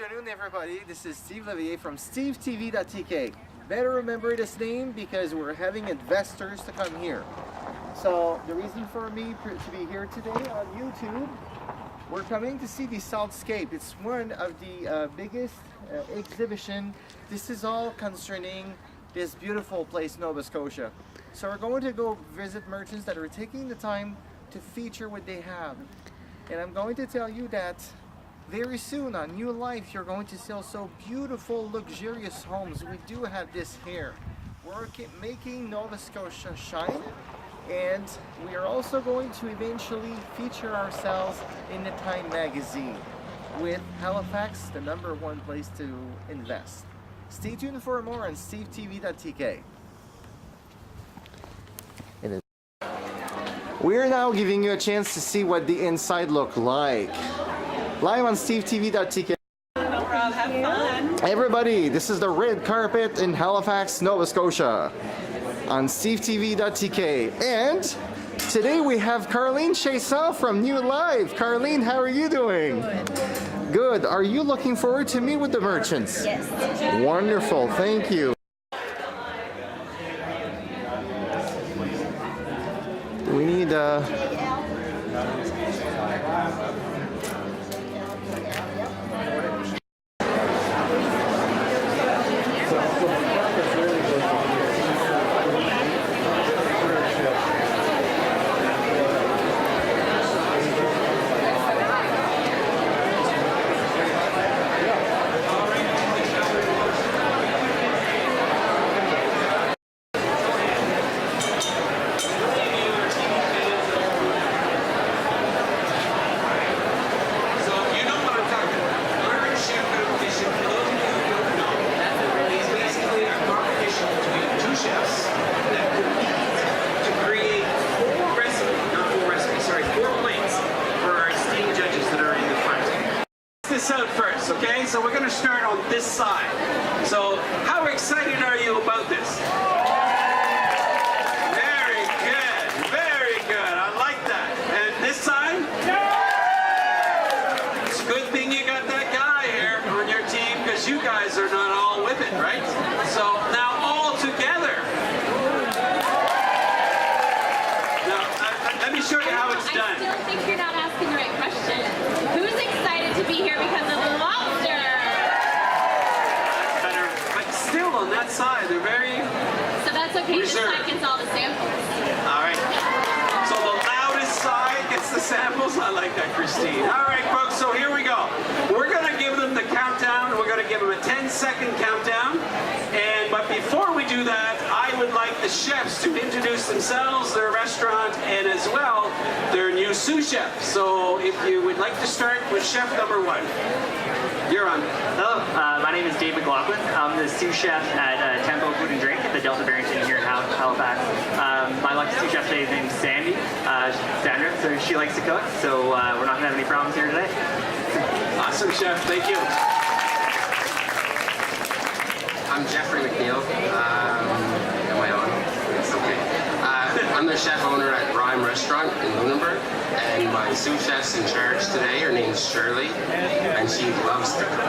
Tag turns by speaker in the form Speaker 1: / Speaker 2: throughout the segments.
Speaker 1: afternoon, everybody. This is Steve from SteveTV.tk. Better remember this name because we're having investors to come here. So the reason for me to be here today on YouTube, we're coming to see the Saltscape. It's one of the biggest exhibition. This is all concerning this beautiful place, Nova Scotia. So we're going to go visit merchants that are taking the time to feature what they have. And I'm going to tell you that very soon on New Life, you're going to sell so beautiful, luxurious homes. We do have this here. We're making Nova Scotia shine. And we are also going to eventually feature ourselves in the Time magazine with Halifax, the #1 place to invest. Stay tuned for more on SteveTV.tk. We're now giving you a chance to see what the inside look like. Live on SteveTV.tk.
Speaker 2: No problem, have fun.
Speaker 1: Everybody, this is the red carpet in Halifax, Nova Scotia on SteveTV.tk. And today we have Carleen Chasal from New Life. Carleen, how are you doing?
Speaker 3: Good.
Speaker 1: Good. Are you looking forward to meet with the merchants?
Speaker 3: Yes.
Speaker 1: Wonderful. Thank you. We need
Speaker 4: out first, okay? So we're going to start on this side. So how excited are you about this? Very good, very good. I like that. And this side? It's a good thing you got that guy here on your team because you guys are not all with it, right? So now all together. Now, let me show you how it's done.
Speaker 5: I still think you're not asking the right question. Who's excited to be here because of the lobster?
Speaker 4: That's better. But still on that side, they're very
Speaker 5: So that's okay, this
Speaker 4: reserved.
Speaker 5: side gets all the samples.
Speaker 4: All right. So the loudest side gets the samples. I like that, Christine. All right, folks, so here we go. We're going to give them the countdown. We're going to give them a 10-second countdown. But before we do that, I would like the chefs to introduce themselves, their restaurant, and as well, their new sous chef. So if you would like to start with chef number 1. You're on.
Speaker 6: Hello, my name is Dave McLaughlin. I'm the sous chef at Tempo Food and Drink at the Delta Barrington here in Halifax. My lucky sous chef today is named Sandy, Sandra, so she likes to cook, so we're not going to have any problems here today.
Speaker 4: Awesome, chef. Thank you.
Speaker 7: I'm Jeffrey McNeil. Am I on? It's okay. I'm the chef owner at Rhyme Restaurant in Lunenburg, and my sous chef's in charge today. Her name's Shirley, and she loves to cook.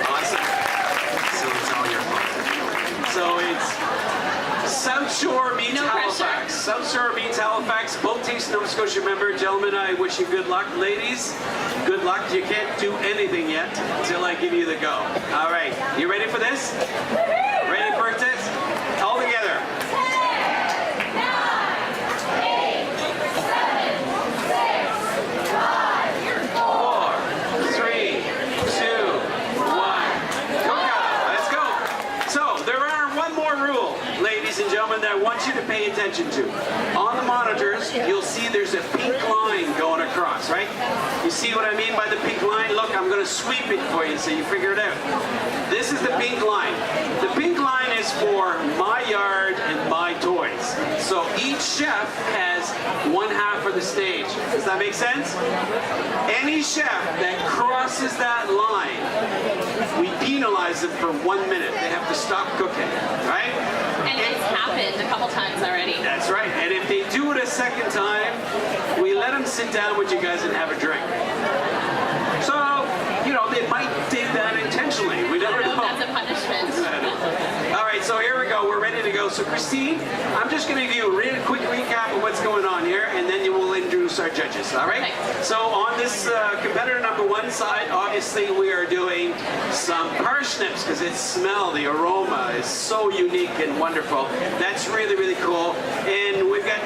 Speaker 4: Awesome.
Speaker 7: So it's all your fault.
Speaker 4: So it's South Shore meets Halifax. South Shore meets Halifax. Both teams Nova Scotia member. Gentlemen, I wish you good luck. Ladies, good luck. You can't do anything yet until I give you the go. All right, you ready for this? Ready for this? All together.
Speaker 5: 10, 9, 8, 7, 6, 5,
Speaker 4: 4, 3, 2, 1. Go, let's go. So there are one more rule, ladies and gentlemen, that I want you to pay attention to. On the monitors, you'll see there's a pink line going across, right? You see what I mean by the pink line? Look, I'm going to sweep it for you so you figure it out. This is the pink line. The pink line is for my yard and my toys. So each chef has one half of the stage. Does that make sense? Any chef that crosses that line, we penalize them for 1 minute. They have to stop cooking, right?
Speaker 5: And it's happened a couple times already.
Speaker 4: That's right. And if they do it a second time, we let them sit down with you guys and have a drink. So, you know, they might So Christine, I'm just going to give you a real quick recap of what's going on here, and then you will introduce our judges, all right? So on this competitor number 1 side, obviously we are doing some parsnips because it smells, the aroma is so unique and wonderful. That's really, really cool. And we've got,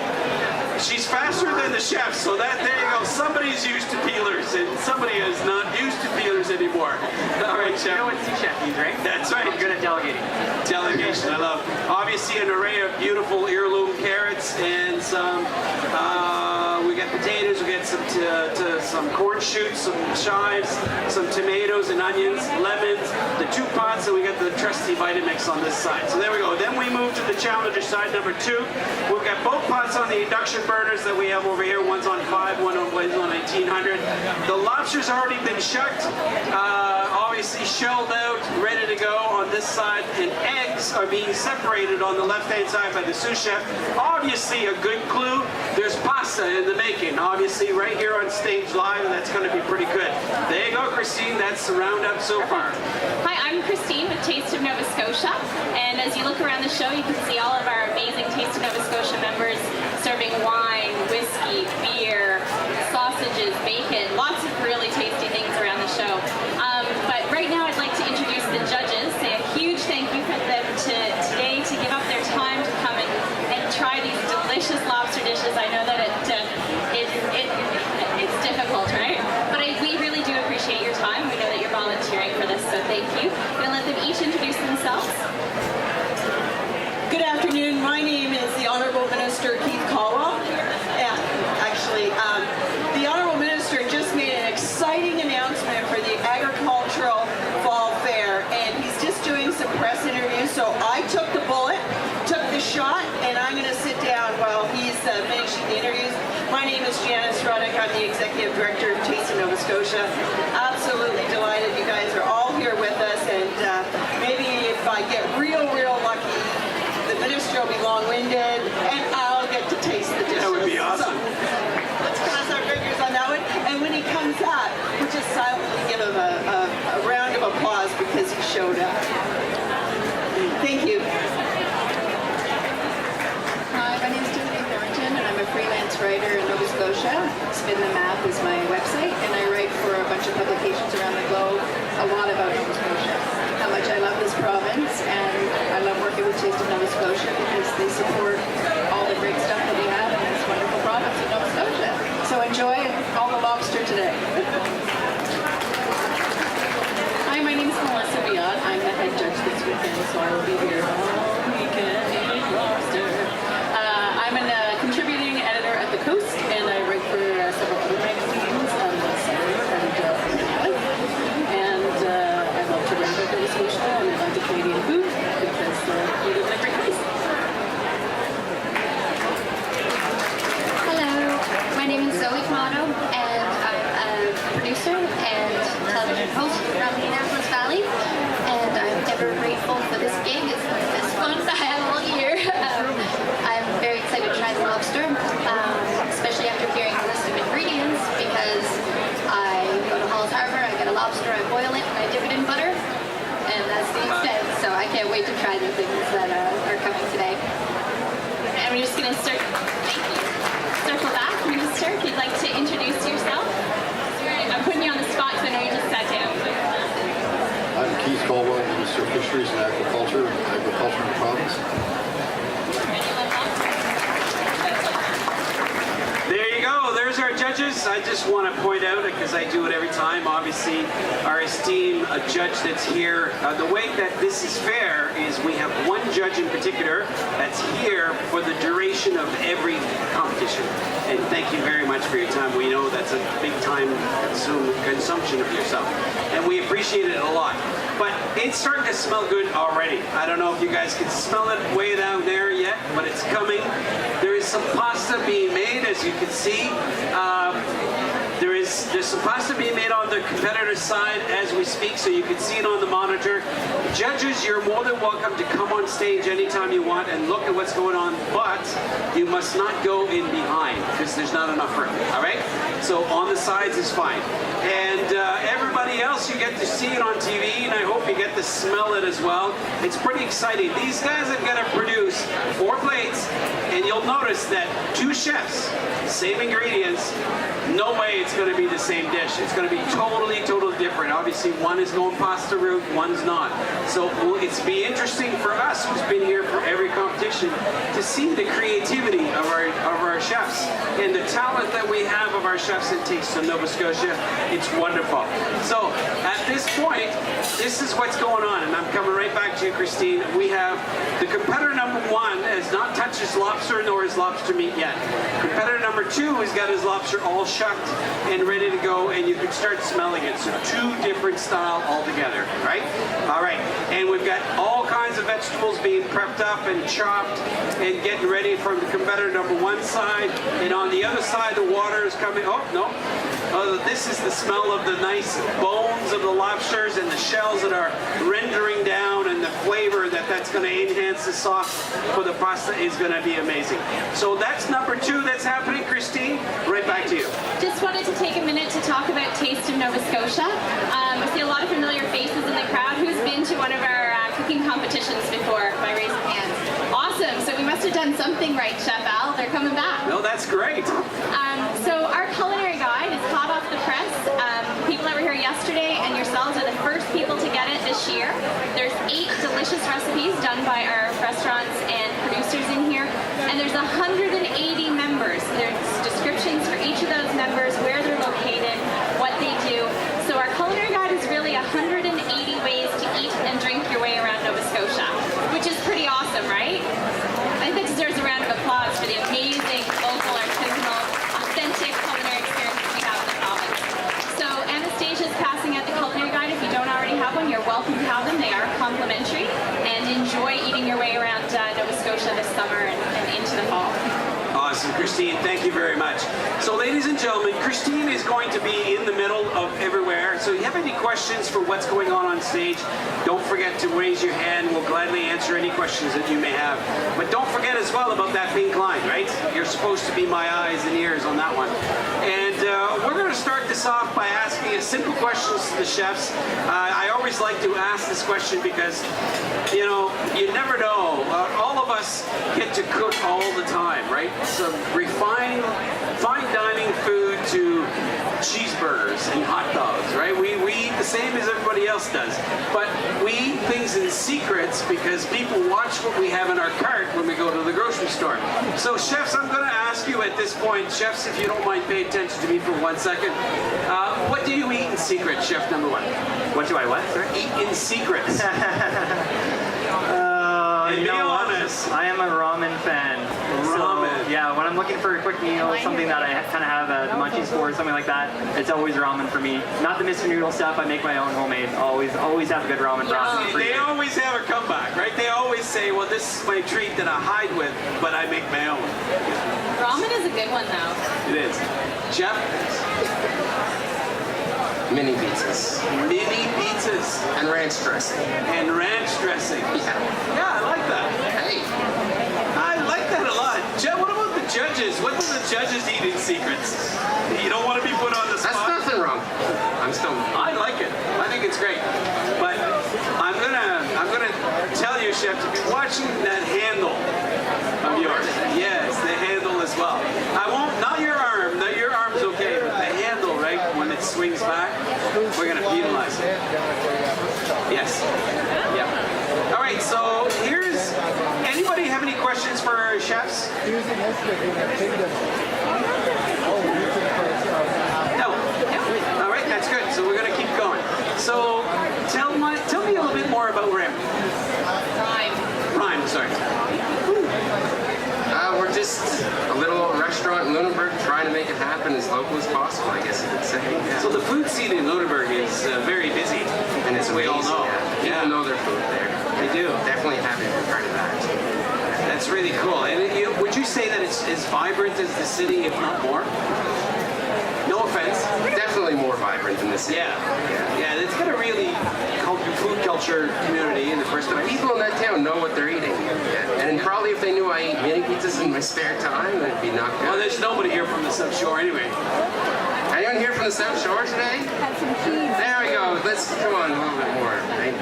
Speaker 4: she's faster than the chef, so that, there you go. Somebody's used to peelers, and somebody is not used to peelers anymore. All right, chef.
Speaker 6: You know what sous chef means, right?
Speaker 4: That's right.
Speaker 6: I'm good at delegating.
Speaker 4: Delegation, I love. Obviously an array of beautiful heirloom carrots and some, we got potatoes, we got some corn shoots, some chives, some tomatoes and onions, lemons, the 2 pots, and we got the trusty Vitamix on this side. So there we go. Then we move to the challenger side, number 2. We've got both pots on the induction burners that we have over here. One's on 5, one's on 1800. The lobster's already been shucked, obviously shelled out, ready to go on this side, and eggs are being separated on the left-hand side by the sous chef. Obviously a good clue, there's pasta in the making. Obviously right here on stage live, that's going to be pretty good. There you go, Christine, that's the roundup so far.
Speaker 5: Hi, I'm Christine with Taste of Nova Scotia, and as you look around the show, you can see all of our amazing Taste of Nova Scotia members serving wine, whiskey, beer, sausages, bacon, lots of really tasty things around the show. But right now I'd like to introduce the judges, say a huge thank you for them today to give up their time to come and try these delicious lobster dishes. I know that it's difficult, right? But we really do appreciate your time. We know that you're volunteering for this, so thank you. I'm going to let them each introduce themselves.
Speaker 2: Good afternoon. My name is the Honourable Minister Keith Caldwell. And actually, the Honourable Minister just made an exciting announcement for the Agricultural Fall Fair, and he's just doing some press interviews. So I took the bullet, took the shot, and I'm going to sit down while he's finishing the interviews. My name is Janice Ruddick. I'm the Executive Director of Taste of Nova Scotia. Absolutely delighted you guys are all here with us, and maybe if I get real lucky, the minister will be long-winded, and I'll get to taste the dishes.
Speaker 4: That would be awesome.
Speaker 2: So, let's cross our fingers on that one. And when he comes up, we'll just silently give him a round of applause because he showed up. Thank you.
Speaker 3: Hi, my name is Tiffany Thornton, and I'm a freelance writer in Nova Scotia. Spin the Map is my website, and I write for a bunch of publications around the globe, a lot about Nova Scotia. How much I love this province, and I love working with Taste of Nova Scotia because they support all the great stuff that we have in this wonderful province of Nova Scotia. So enjoy all the lobster today.
Speaker 8: Hi, my name is Melissa Biot. I'm the head judge this weekend, so I will be here all weekend eating lobster. I'm a contributing editor at The Coast, and I write for several other magazines, and I love to write about Nova Scotia, and I love the Canadian food because we live in a great place.
Speaker 3: Hello, my name is Zoe Kamado, and I'm a producer and television host from the Annapolis Valley, and I'm ever grateful for this gig. It's the best fun I have all year. I'm very excited to try the lobster, especially after hearing the list of ingredients, because I go to Halls Harbor, I get a lobster, I boil it, and I dip it in butter, and that's the extent. So I can't wait to try the things that are coming today.
Speaker 5: And we're just going to circle back. Minister, if you'd like to introduce yourself. I'm putting you on the spot because I know you just sat down.
Speaker 9: I'm Keith Caldwell, Minister of Fisheries and Agriculture in the province.
Speaker 4: There you go. There's our judges. I just want to point out, because I do it every time, obviously, our esteemed judge that's here. The way that this is fair is we have one judge in particular that's here for the duration of every competition. And thank you very much for your time. We know that's a big time consumption of yourself. And we appreciate it a lot. But it's starting to smell good already. I don't know if you guys can smell it way down there yet, but it's coming. There is some pasta being made, as you can see. There's some pasta being made on the competitor's side as we speak, so you can see it on the monitor. Judges, you're more than welcome to come on stage anytime you want and look at what's going on, but you must not go in behind because there's not enough room, all right? So on the sides is fine. And everybody everybody else, you get to see it on TV, and I hope you get to smell it as well. It's pretty exciting. These guys have got to produce 4 plates, and you'll notice that 2 chefs, same ingredients, no way it's going to be the same dish. It's going to be totally different. Obviously, one is going pasta route, one's not. So it's be interesting for us, who's been here for every competition, to see the creativity of our chefs and the talent that we have of our chefs in Taste of Nova Scotia. It's wonderful. So at this point, this is what's going on, and I'm coming right back to you, Christine. We have the competitor number 1 has not touched his lobster nor his lobster meat yet. Competitor number 2 has got his lobster all shucked and ready to go, and you can start smelling it. So 2 different style altogether, right? All right, and we've got all kinds of vegetables being prepped up and chopped and getting ready from the competitor number 1 side, and on the other side the water is coming. Oh no, this is the smell of the nice bones of the lobsters and the shells that are rendering down, and the flavor that's going to enhance the sauce for the pasta is going to be amazing. So that's number 2 that's happening. Christine, right back to you.
Speaker 5: Just wanted to take a minute to talk about Taste of Nova Scotia. I see a lot of familiar faces in the crowd. Who's been to one of our cooking competitions before by raising hands? Awesome. So we must have done something right, Chef Al. They're coming back.
Speaker 4: No, that's great.
Speaker 5: So our culinary guide is hot off the press. People that were here yesterday and yourselves are the first people to get it this year. There's 8 delicious recipes done by our restaurants and producers in here, and there's 180 members. There's descriptions for each of those members, where they're located, what they do. So our culinary guide is really 180 ways to eat and drink your way around Nova Scotia, which is pretty awesome, right? I think that deserves a round of applause for the amazing local, artisanal, authentic culinary experiences we have in the province. So Anastasia's passing out the culinary guide. If you don't already have one, you're welcome to have them. They are complimentary, and enjoy eating your way around Nova Scotia this summer and into the fall.
Speaker 4: Awesome, Christine. Thank you very much. So, ladies and gentlemen, Christine is going to be in the middle of everywhere. So, if you have any questions for what's going on stage, don't forget to raise your hand. We'll gladly answer any questions that you may have. But don't forget as well about that pink line, right? You're supposed to be my eyes and ears on that one. And we're going to start this off by asking a simple questions to the chefs. I always like to ask this question because, you know, you never know. All of us get to cook all the time, right? Some refined, fine dining food to cheeseburgers and hot dogs, right? We eat the same as everybody else does, but we eat things in secrets because people watch what we have in our cart when we go to the grocery store. So chefs, I'm going to ask you at this point, chefs, if you don't mind pay attention to me for 1 second, what do you eat in secret, chef number 1?
Speaker 6: What do I what? Sorry?
Speaker 4: Eat in secrets. And
Speaker 6: You
Speaker 4: be
Speaker 6: know what?
Speaker 4: honest.
Speaker 6: I am a ramen fan.
Speaker 4: Ramen.
Speaker 6: So, yeah, when I'm looking for a quick meal, something that I kind of have the munchies for, something like that, it's always ramen for me. Not the Mr. Noodle stuff. I make my own homemade. Always have a good ramen broth.
Speaker 4: They always have a comeback, right? They always say, well, this is my treat that I hide with, but I make my own.
Speaker 5: Ramen is a good one, though.
Speaker 4: It is. Jeff?
Speaker 7: Mini pizzas.
Speaker 4: Mini pizzas.
Speaker 7: And ranch dressing.
Speaker 4: And ranch dressing. Yeah, I like that.
Speaker 7: Hey,
Speaker 4: I like that a lot. What about the judges? What do the judges eat in secrets? You don't want to be put on the
Speaker 7: that's
Speaker 4: spot.
Speaker 7: nothing wrong. I'm still...
Speaker 4: I like it. I think it's great. But I'm gonna tell you, chef, to be watching that handle of yours. Yes, the handle as well. I won't. Not your arm. No, your arm's okay, but the handle, right? When it swings back, we're gonna penalize it. Yes. Yep. All right. So here's. Anybody have any questions for our chefs? No. All right. That's good. So we're gonna keep going. So tell me a little bit more about Rhyme. Rhyme. Sorry.
Speaker 7: We're just a little restaurant in Lunenburg trying to make it happen as local as possible, I guess you could say. Yeah.
Speaker 4: So the food scene in Lunenburg is very busy,
Speaker 7: And it's
Speaker 4: we all
Speaker 7: amazing,
Speaker 4: know.
Speaker 7: yeah. People know their food there.
Speaker 4: They do.
Speaker 7: Definitely happy to be part of that.
Speaker 4: That's really cool. And would you say that it's as vibrant as the city, if not more? No offense.
Speaker 7: Definitely more vibrant than the city.
Speaker 4: Yeah. It's got a really food culture community in the first place.
Speaker 7: People in that town know what they're eating. And probably if they knew I eat mini pizzas in my spare time, it'd be not good.
Speaker 4: Well, there's nobody here from the South Shore anyway.
Speaker 7: Anyone here from the South Shore today? There we go. let's come on a little bit more, right?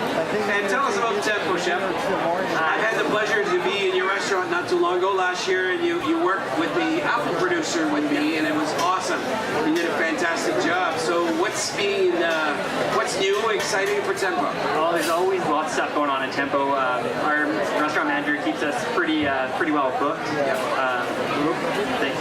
Speaker 4: And tell us about Tempo, Chef. I've had the pleasure to be in your restaurant not too long ago last year, and you worked with the apple producer with me, and it was awesome. You did a fantastic job. So what's new, exciting for Tempo?
Speaker 6: Well, there's always lots of stuff going on at Tempo. Our restaurant manager keeps us pretty well booked. Thanks.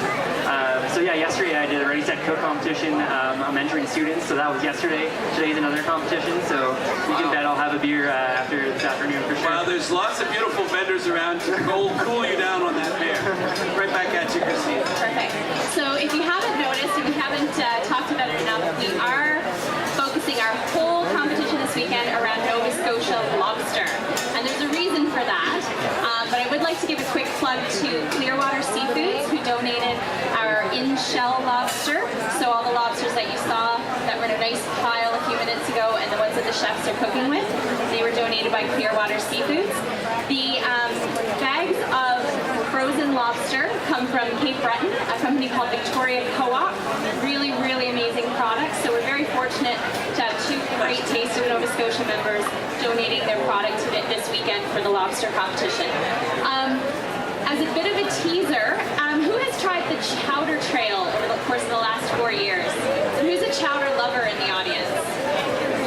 Speaker 6: So yeah, yesterday I did a Ready Set Cook competition. I'm mentoring students, so that was yesterday. Today's another competition, so you can bet I'll have a beer after this afternoon for sure.
Speaker 4: Well, there's lots of beautiful vendors around to cool you down on that beer. Right back at you, Christine.
Speaker 5: Perfect. So if you haven't noticed, and we haven't talked about it enough, we are focusing our whole competition this weekend around Nova Scotia lobster. And there's a reason for that. But I would like to give a quick plug to Clearwater Seafoods, who donated our in-shell lobster. So all the lobsters that you saw that were in a nice pile a few minutes ago, and the ones that the chefs are cooking with, they were donated by Clearwater Seafoods. The bags of frozen lobster come from Cape Breton, a company called Victoria Co-op. Really, really amazing products. So we're very fortunate to have two great Taste of Nova Scotia members donating their product to this weekend for the lobster competition. As a bit of a teaser, who has tried the chowder trail over the course of the last 4 years? And who's a chowder lover in the audience?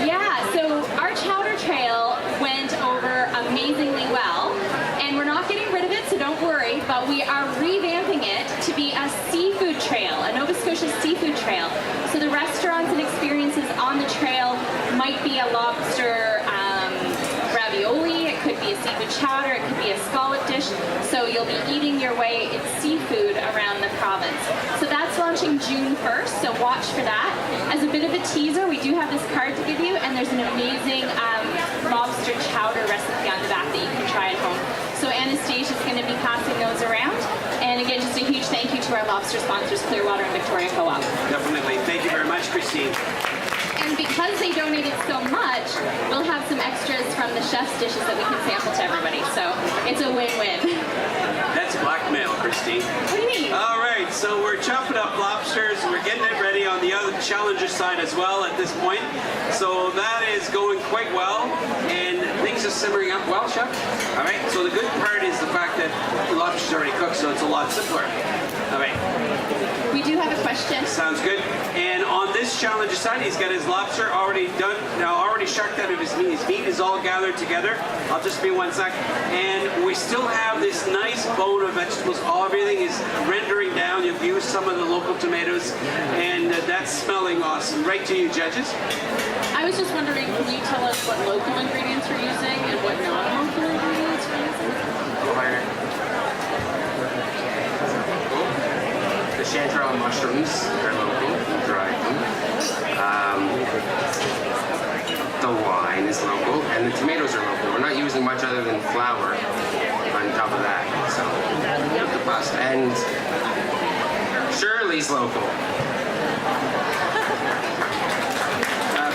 Speaker 5: Yeah, so our chowder trail went over amazingly well, and we're not getting rid of it, so don't worry, but we are revamping it to be a seafood trail, a Nova Scotia seafood trail. So the restaurants and experiences on the trail might be a lobster ravioli, it could be a seafood chowder, it could be a scallop dish, so you'll be eating your way in seafood around the province. So that's launching June 1st, so watch for that. As a bit of a teaser, we do have this card to give you, and there's an amazing lobster chowder recipe on the back that you can try at home. So Anastasia's going to be passing those around. And again, just a huge thank you to our lobster sponsors, Clearwater and Victoria Co-op.
Speaker 4: Definitely. Thank you very much, Christine.
Speaker 5: And because they donated so much, we'll have some extras from the chef's dishes that we can sample to everybody. So it's a win-win.
Speaker 4: That's blackmail, Christine.
Speaker 5: What do you mean?
Speaker 4: All right, so we're chopping up lobsters. We're getting it ready on the other challenger side as well at this point. So that is going quite well, and things are simmering up well, Chef. All right, so the good part is the fact that the lobster's already cooked, so it's a lot simpler. All right.
Speaker 5: We do have a question.
Speaker 4: Sounds good. And on this challenger side, he's got his lobster already done, already sharked out of his meat. His meat is all gathered together. I'll just be 1 sec. And we still have this nice bone of vegetables. Everything is rendering down. You've used some of the local tomatoes, and that's smelling awesome. Right to you, judges.
Speaker 8: I was just wondering, can you tell us what local ingredients you're using and what non-local ingredients you're using?
Speaker 7: The chanterelle mushrooms are local, dried them. The wine is local, and the tomatoes are local. We're not using much other than flour on top of that. So, the pasta. And Shirley's local.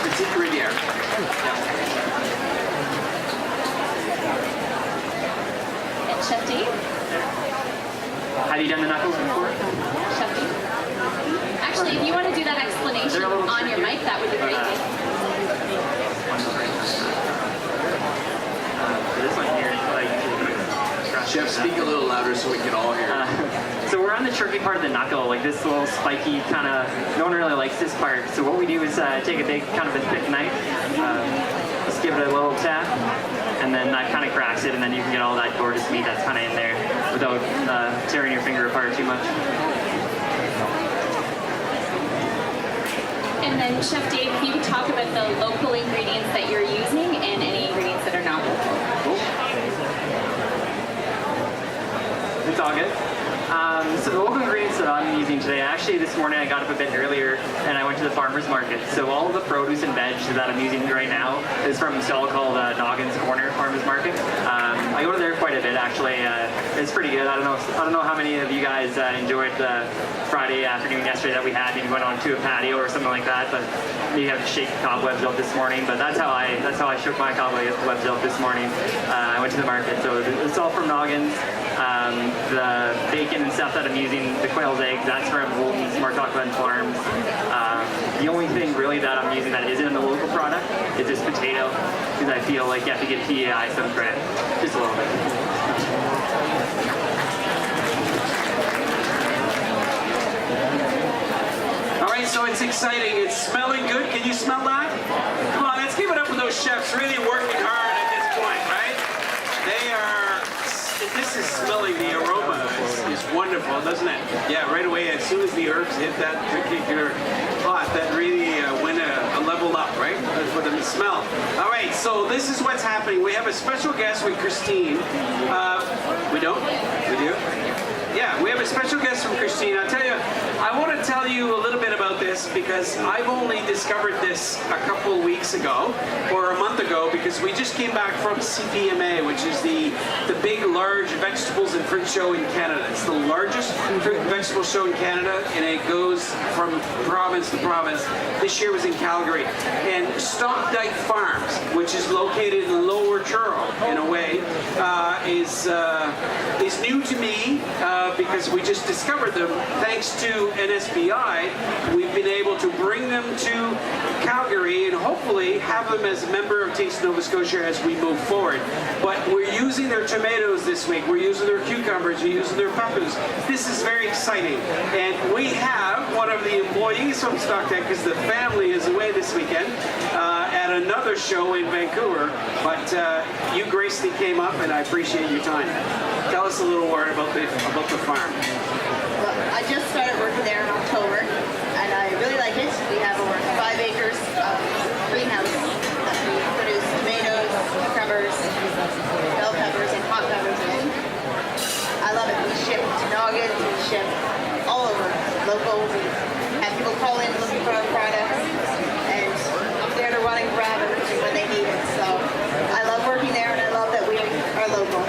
Speaker 4: Petite Riviere.
Speaker 5: And Chef Dave?
Speaker 6: Have you done the knuckles before?
Speaker 5: Chef Dave? Actually, if you want to do that explanation on your mic, that would be great.
Speaker 6: This one here,
Speaker 4: Chef, speak a little louder so we can all hear.
Speaker 6: So we're on the tricky part of the knuckle, like this little spiky kind of, no one really likes this part. So what we do is take a big, kind of a thick knife, just give it a little tap, and then that kind of cracks it, and then you can get all that gorgeous meat that's kind of in there without tearing your finger apart too much.
Speaker 5: And then Chef Dave, if you could talk about the local ingredients that you're using and any ingredients that are not local.
Speaker 6: It's all good. So the local ingredients that I'm using today, actually this morning I got up a bit earlier and I went to the farmer's market. So all of the produce and veg that I'm using right now is from a stall called Noggins Corner Farmer's Market. I go to there quite a bit actually. It's pretty good. I don't know how many of you guys enjoyed the Friday afternoon yesterday that we had. Maybe went on to a patio or something like that, but maybe have to shake the cobwebs out this morning. But that's how I shook my cobwebs out this morning. I went to the market. So it's all from Noggins. The bacon and stuff that I'm using, the quail's eggs, that's from Holton's Martoclan Farms. The only thing really that I'm using that isn't in the local product is this potato, because I feel like you have to give PEI some credit, just a little bit.
Speaker 4: All right, so it's exciting. It's smelling good. Can you smell that? Come on, let's give it up for those chefs really working hard at this point, right? They are, this is smelling, the aroma is wonderful, doesn't it? Yeah, right away, as soon as the herbs hit that particular pot, that really went a level up, right? For them to smell. All right, so this is what's happening. We have a special guest with Christine. We don't? We do? Yeah, we have a special guest from Christine. I'll tell you, I want to tell you a little bit about this because I've only discovered this a couple of weeks ago or a month ago because we just came back from CPMA, which is the big, large vegetables and fruit show in Canada. It's the largest fruit and vegetable show in Canada, and it goes from province to province. This year was in Calgary. And Stockdike Farms, which is located in Lower Truro, in a way, is new to me. Because we just discovered them. Thanks to NSBI, we've been able to bring them to Calgary and hopefully have them as a member of Taste Nova Scotia as we move forward. But we're using their tomatoes this week, we're using their cucumbers, we're using their peppers. This is very exciting. And we have one of the employees from Stockdike, because the family is away this weekend, at another show in Vancouver. But you graciously came up and I appreciate your time. Tell us a little more about the farm.
Speaker 10: Well, I just started working there in October, and I really like it. We have over 5 acres of greenhouse that we produce tomatoes, cucumbers, bell peppers, and hot peppers in. I love it. We ship to Noggin, we ship all over, local. We have people call in looking for our products, and I'm there to run and grab everything when they need it. So I love working there, and I love that we are local.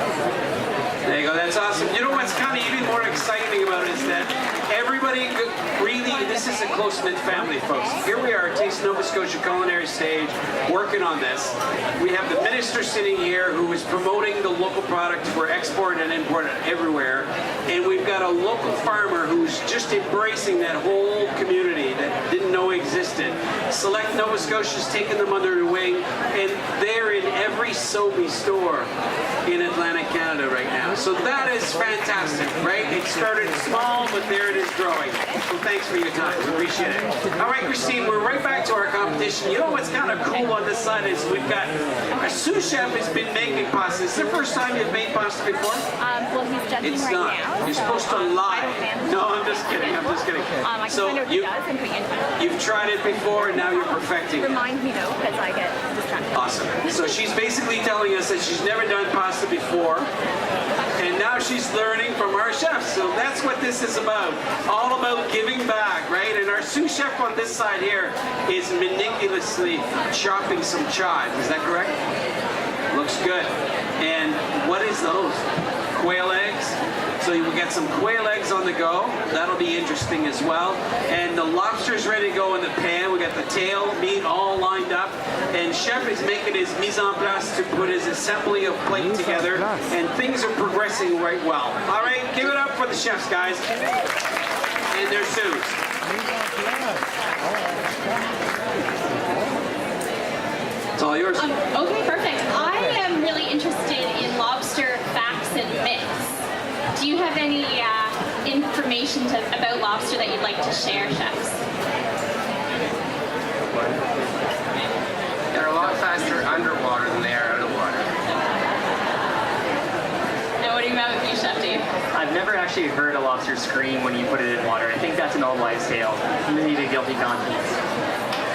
Speaker 4: There you go, that's awesome. You know what's kind of even more exciting about it is that everybody really, this is a close-knit family, folks. Here we are, Taste Nova Scotia Culinary Stage, working on this. We have the minister sitting here who is promoting the local product for export and import everywhere. And we've got a local farmer who's just embracing that whole community that didn't know existed. Select Nova Scotia's taken them under their wing, and they're in every Sobeys store in Atlantic Canada right now. So that is fantastic, right? It started small, but there it is growing. So thanks for your time. We appreciate it. All right, Christine, we're right back to our competition. You know what's kind of cool on this side is we've got a sous chef has been making pasta. Is this the first time you've made pasta before?
Speaker 5: Well, he's judging
Speaker 4: It's
Speaker 5: right
Speaker 4: not.
Speaker 5: now.
Speaker 4: You're supposed to lie. No, I'm just kidding. I'm just kidding.
Speaker 5: I can
Speaker 4: So
Speaker 5: find out what he does and put you in touch.
Speaker 4: you've tried it before, and now you're perfecting it.
Speaker 5: Remind me though, because I get distracted.
Speaker 4: Awesome. So she's basically telling us that she's never done pasta before, and now she's learning from our chefs. So that's what this is about. All about giving back, right? And our sous chef on this side here is meticulously chopping some chives. Is that correct? Looks good. And what is those? Quail eggs. So you will get some quail eggs on the go. That'll be interesting as well. And the lobster's ready to go in the pan. We got the tail, meat all lined up. And chef is making his mise en place to put his assembly of plate together. And things are progressing right well. All right, give it up for the chefs, guys. And their sous. It's all yours.
Speaker 5: Okay, perfect. I am really interested in lobster facts and myths. Do you have any information about lobster that you'd like to share, chefs?
Speaker 7: They're a lot faster underwater than they are out of water.
Speaker 5: And what do you about with you, Chef Dave?
Speaker 6: I've never actually heard a lobster scream when you put it in water. I think that's an old wives' tale. You need a guilty conscience.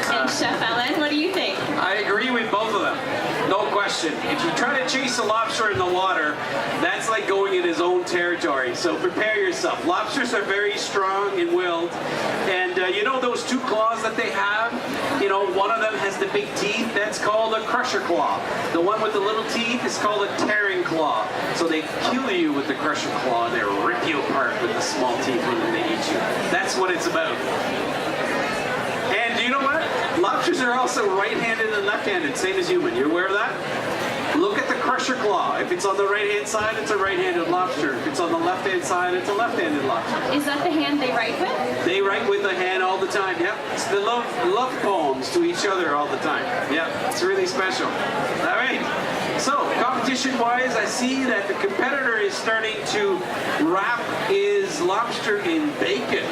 Speaker 5: And Chef Ellen, what do you think?
Speaker 4: I agree with both of them. No question. If you try to chase a lobster in the water, that's like going in his own territory. So prepare yourself. Lobsters are very strong and willed. And you know those two claws that they have? You know, one of them has the big teeth. That's called a crusher claw. The one with the little teeth is called a tearing claw. So they kill you with the crusher claw. They rip you apart with the small teeth when they eat you. That's what it's about. And you know what? Lobsters are also right-handed and left-handed, same as human. You aware of that? Look at the crusher kosher claw. If it's on the right-hand side, it's a right-handed lobster. If it's on the left-hand side, it's a left-handed lobster.
Speaker 5: Is that the hand they write with?
Speaker 4: They write with the hand all the time, yep. It's the love poems to each other all the time. Yep, it's really special. All right. So, competition-wise, I see that the competitor is starting to wrap his lobster in bacon.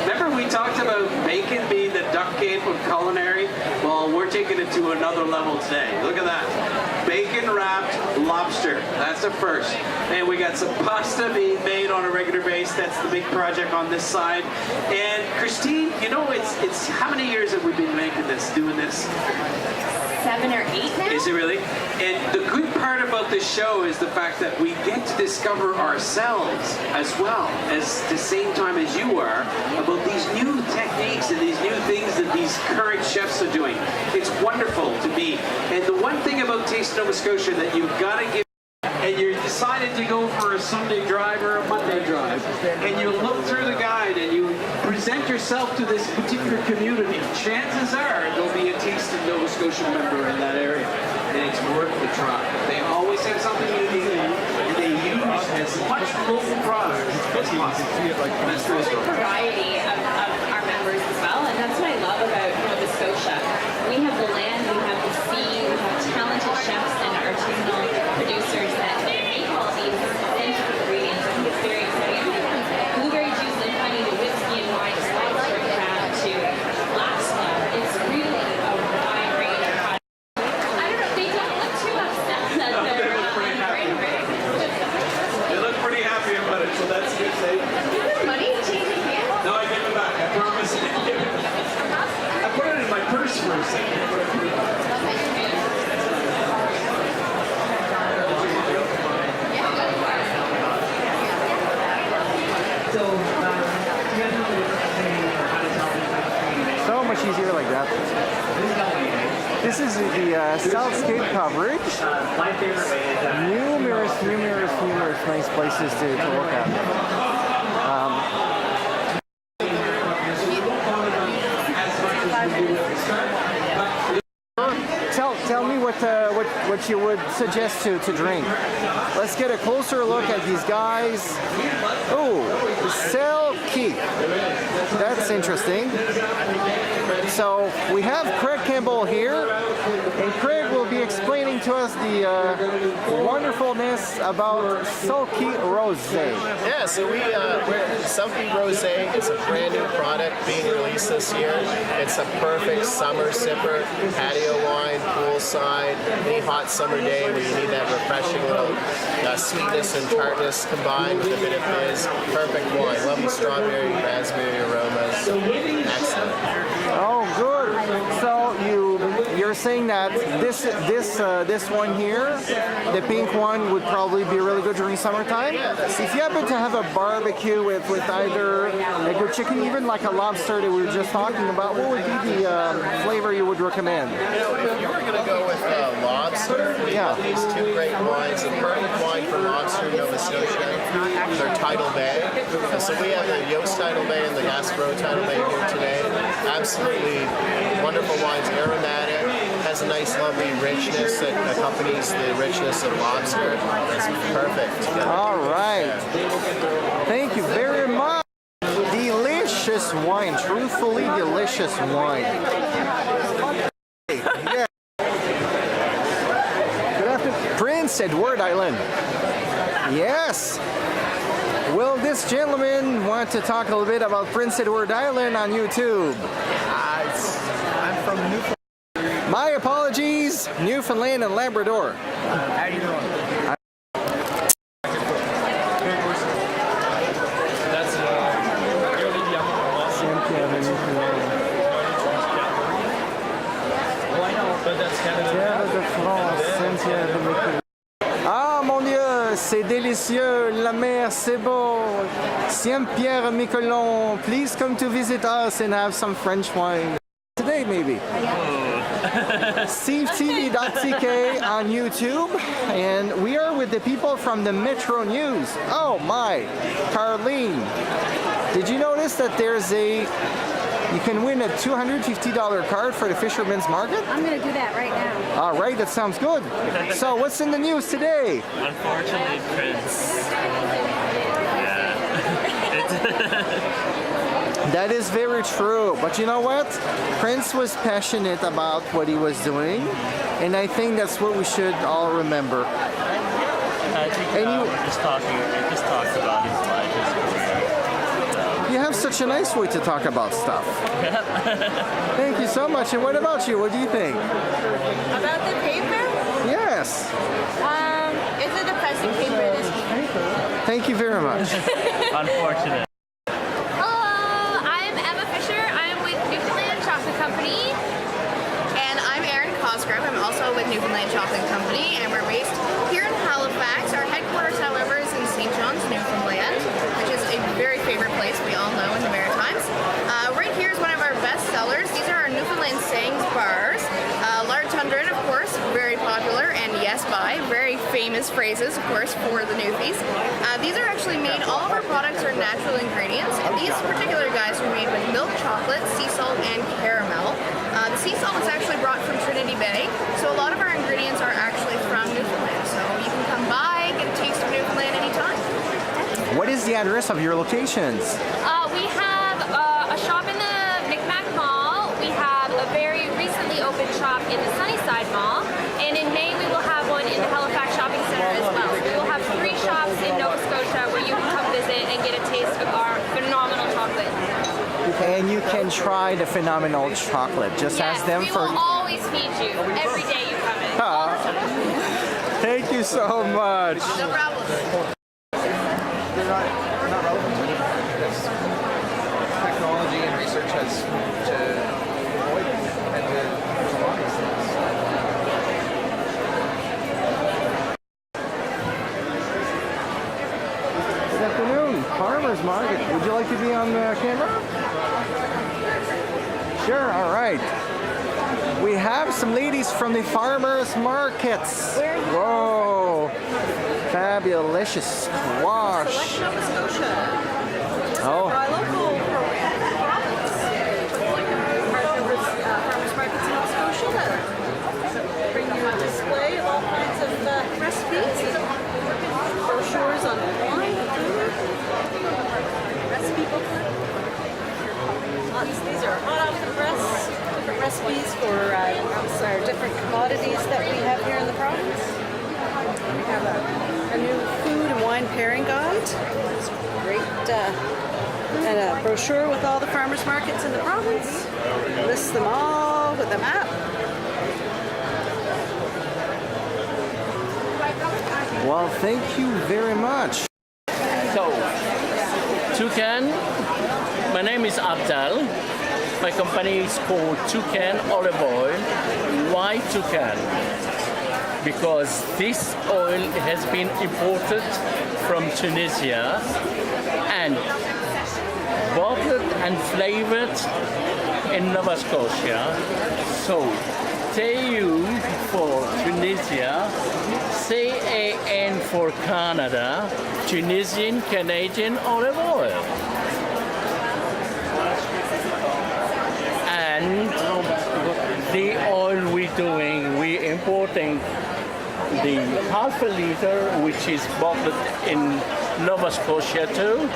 Speaker 4: Remember we talked about bacon being the duct tape of culinary? Well, we're taking it to another level today. Look at that. Bacon-wrapped lobster. That's the first. And we got some pasta being made on a regular basis. That's the big project on this side. And Christine, you know, it's how many years have we been making this, doing this?
Speaker 5: 7 or 8 now?
Speaker 4: Is it really? And the good part about this show is the fact that we get to discover ourselves as well as the same time as you are about these new techniques and these new things that these current chefs are doing. It's wonderful to be. And the one thing about Taste Nova Scotia that you've got to give, and you're decided to go for a Sunday drive or a Monday drive, and you look through the guide and you present yourself to this particular community, chances are there'll be a Taste of Nova Scotia member in that area, and it's worth the try. They always have something unique, and they use as much local product as possible. That's
Speaker 5: There's a variety of our members as well, and that's what I love about Nova Scotia. We have the land, we have the sea, we have talented chefs and artisanal producers that make all these authentic ingredients. I think it's very exciting. Blueberry juice and honey to whiskey and wine to lobster and crab to lobster. It's really a wide range of products. I don't know, they don't look too upset that they're right.
Speaker 4: They look pretty happy about it, so that's a good thing.
Speaker 5: Money changing hands?
Speaker 4: No, I give it back, I promise. I put it in my purse for a second.
Speaker 1: So much easier like that. This is the Saltscape coverage.
Speaker 6: My favorite way is
Speaker 1: Numerous nice places to look at. Tell me what you would suggest to drink. Let's get a closer look at these guys. Oh, Saltscape. That's interesting. So we have Craig Campbell here, and Craig will be explaining to us the wonderfulness about Saltscape Rosé.
Speaker 11: Yeah, so we're Saltscape Rosé. It's a brand new product being released this year. It's a perfect summer sipper, patio wine, poolside, any hot summer day where you need that refreshing little sweetness and tartness combined with a bit of fizz. Perfect wine. Lovely strawberry, raspberry aromas. Excellent.
Speaker 1: Oh, good. So you're saying that this one here, the pink one, would probably be really good during summertime. If you happen to have a barbecue with either a good chicken, even like a lobster that we were just talking about, what would be the flavor you would recommend?
Speaker 11: You know, if you were going to go with lobster, we have these two great wines. The perfect wine for lobster, Nova Scotia. They're Tidal Bay. So we have the Yost Tidal Bay and the Gaspereau Tidal Bay here today. Absolutely wonderful wines, aromatic, has a nice lovely richness that accompanies the richness of lobster. It's perfect together.
Speaker 1: All right. Thank you very much. Delicious wine, truthfully delicious wine. Yeah. Good afternoon. Prince Edward Island. Yes. Will this gentleman want to talk a little bit about Prince Edward Island on YouTube?
Speaker 11: I'm from Newfoundland.
Speaker 1: My apologies, Newfoundland and Labrador.
Speaker 11: How you doing?
Speaker 1: Ah mon Dieu, c'est délicieux, la mer c'est beau. Saint-Pierre Miquelon, please come to visit us and have some French wine. Today maybe. SteveTV.tk on YouTube, and we are with the people from the Metro News. Oh my, Carlene, did you notice that there's a You can win a $250 card for the Fisherman's Market.
Speaker 12: I'm going to do that right now.
Speaker 1: All right, that sounds good. So what's in the news today?
Speaker 13: Unfortunately, Prince.
Speaker 1: That is very true. But you know what? Prince was passionate about what he was doing, and I think that's what we should all remember.
Speaker 13: I think just talks about his life, his career.
Speaker 1: You have such a nice way to talk about stuff. Thank you so much. And what about you? What do you think?
Speaker 10: About the paper?
Speaker 1: Yes.
Speaker 10: It's a depressing paper this week.
Speaker 1: Thank you very much.
Speaker 13: Unfortunate.
Speaker 3: Hello, I'm Emma Fisher. I'm with Newfoundland Chocolate Company.
Speaker 12: And I'm Erin Cosgrove. I'm also with Newfoundland Chocolate Company, and we're based here in Halifax. Our headquarters, however, is in St. John's, Newfoundland, which is a very favorite place we all know in the Maritimes. Right here is one of our best sellers. These are our Newfoundland Sayings bars. Large 100, of course, very popular, and yes, bye, very famous phrases, of course, for the newfies. These are actually made, all of our products are natural ingredients, and these particular guys are made with milk chocolate, sea salt, and caramel. The sea salt is actually brought from Trinity Bay, so a lot of our ingredients are actually from Newfoundland. So you can come by, get a taste of Newfoundland anytime.
Speaker 1: What is the address of your locations?
Speaker 3: We have a shop in the Micmac Mall. We have a very recently opened shop in the Sunnyside Mall. And in May, we will have one in the Halifax Shopping Center as well. We will have 3 shops in Nova Scotia where you can come visit and get a taste of our phenomenal chocolate.
Speaker 1: And you can try the phenomenal chocolate. Just ask them
Speaker 3: we
Speaker 1: for...
Speaker 3: will always feed you every day you come in.
Speaker 1: Thank you so much.
Speaker 12: No problem.
Speaker 11: They're not relevant to it because technology and research has to avoid it and to prolong these things.
Speaker 1: Good afternoon, Farmers Market. Would you like to be on the camera? Sure, all right. We have some ladies from the Farmers Markets. Whoa, fabulous squash.
Speaker 2: Selection Nova Scotia.
Speaker 1: Oh.
Speaker 2: Our local province. Farmers markets in Nova Scotia that bring you a display of all kinds of recipes, brochures on wine, food, recipe booklet. These are hot off the press, different recipes for our different commodities that we have here in the province. We have a new food and wine pairing guide. It's great, and a brochure with all the farmers markets in the province. Lists them all with a map.
Speaker 1: Well, thank you very much.
Speaker 13: So, Toucan, my name is Abdal. My company is called Toucan Olive Oil. Why Toucan? Because this oil has been imported from Tunisia and bottled and flavored in Nova Scotia. So, TU for Tunisia, CAN for Canada, Tunisian Canadian olive oil. And the oil we're importing the half a liter, which is bottled in Nova Scotia too.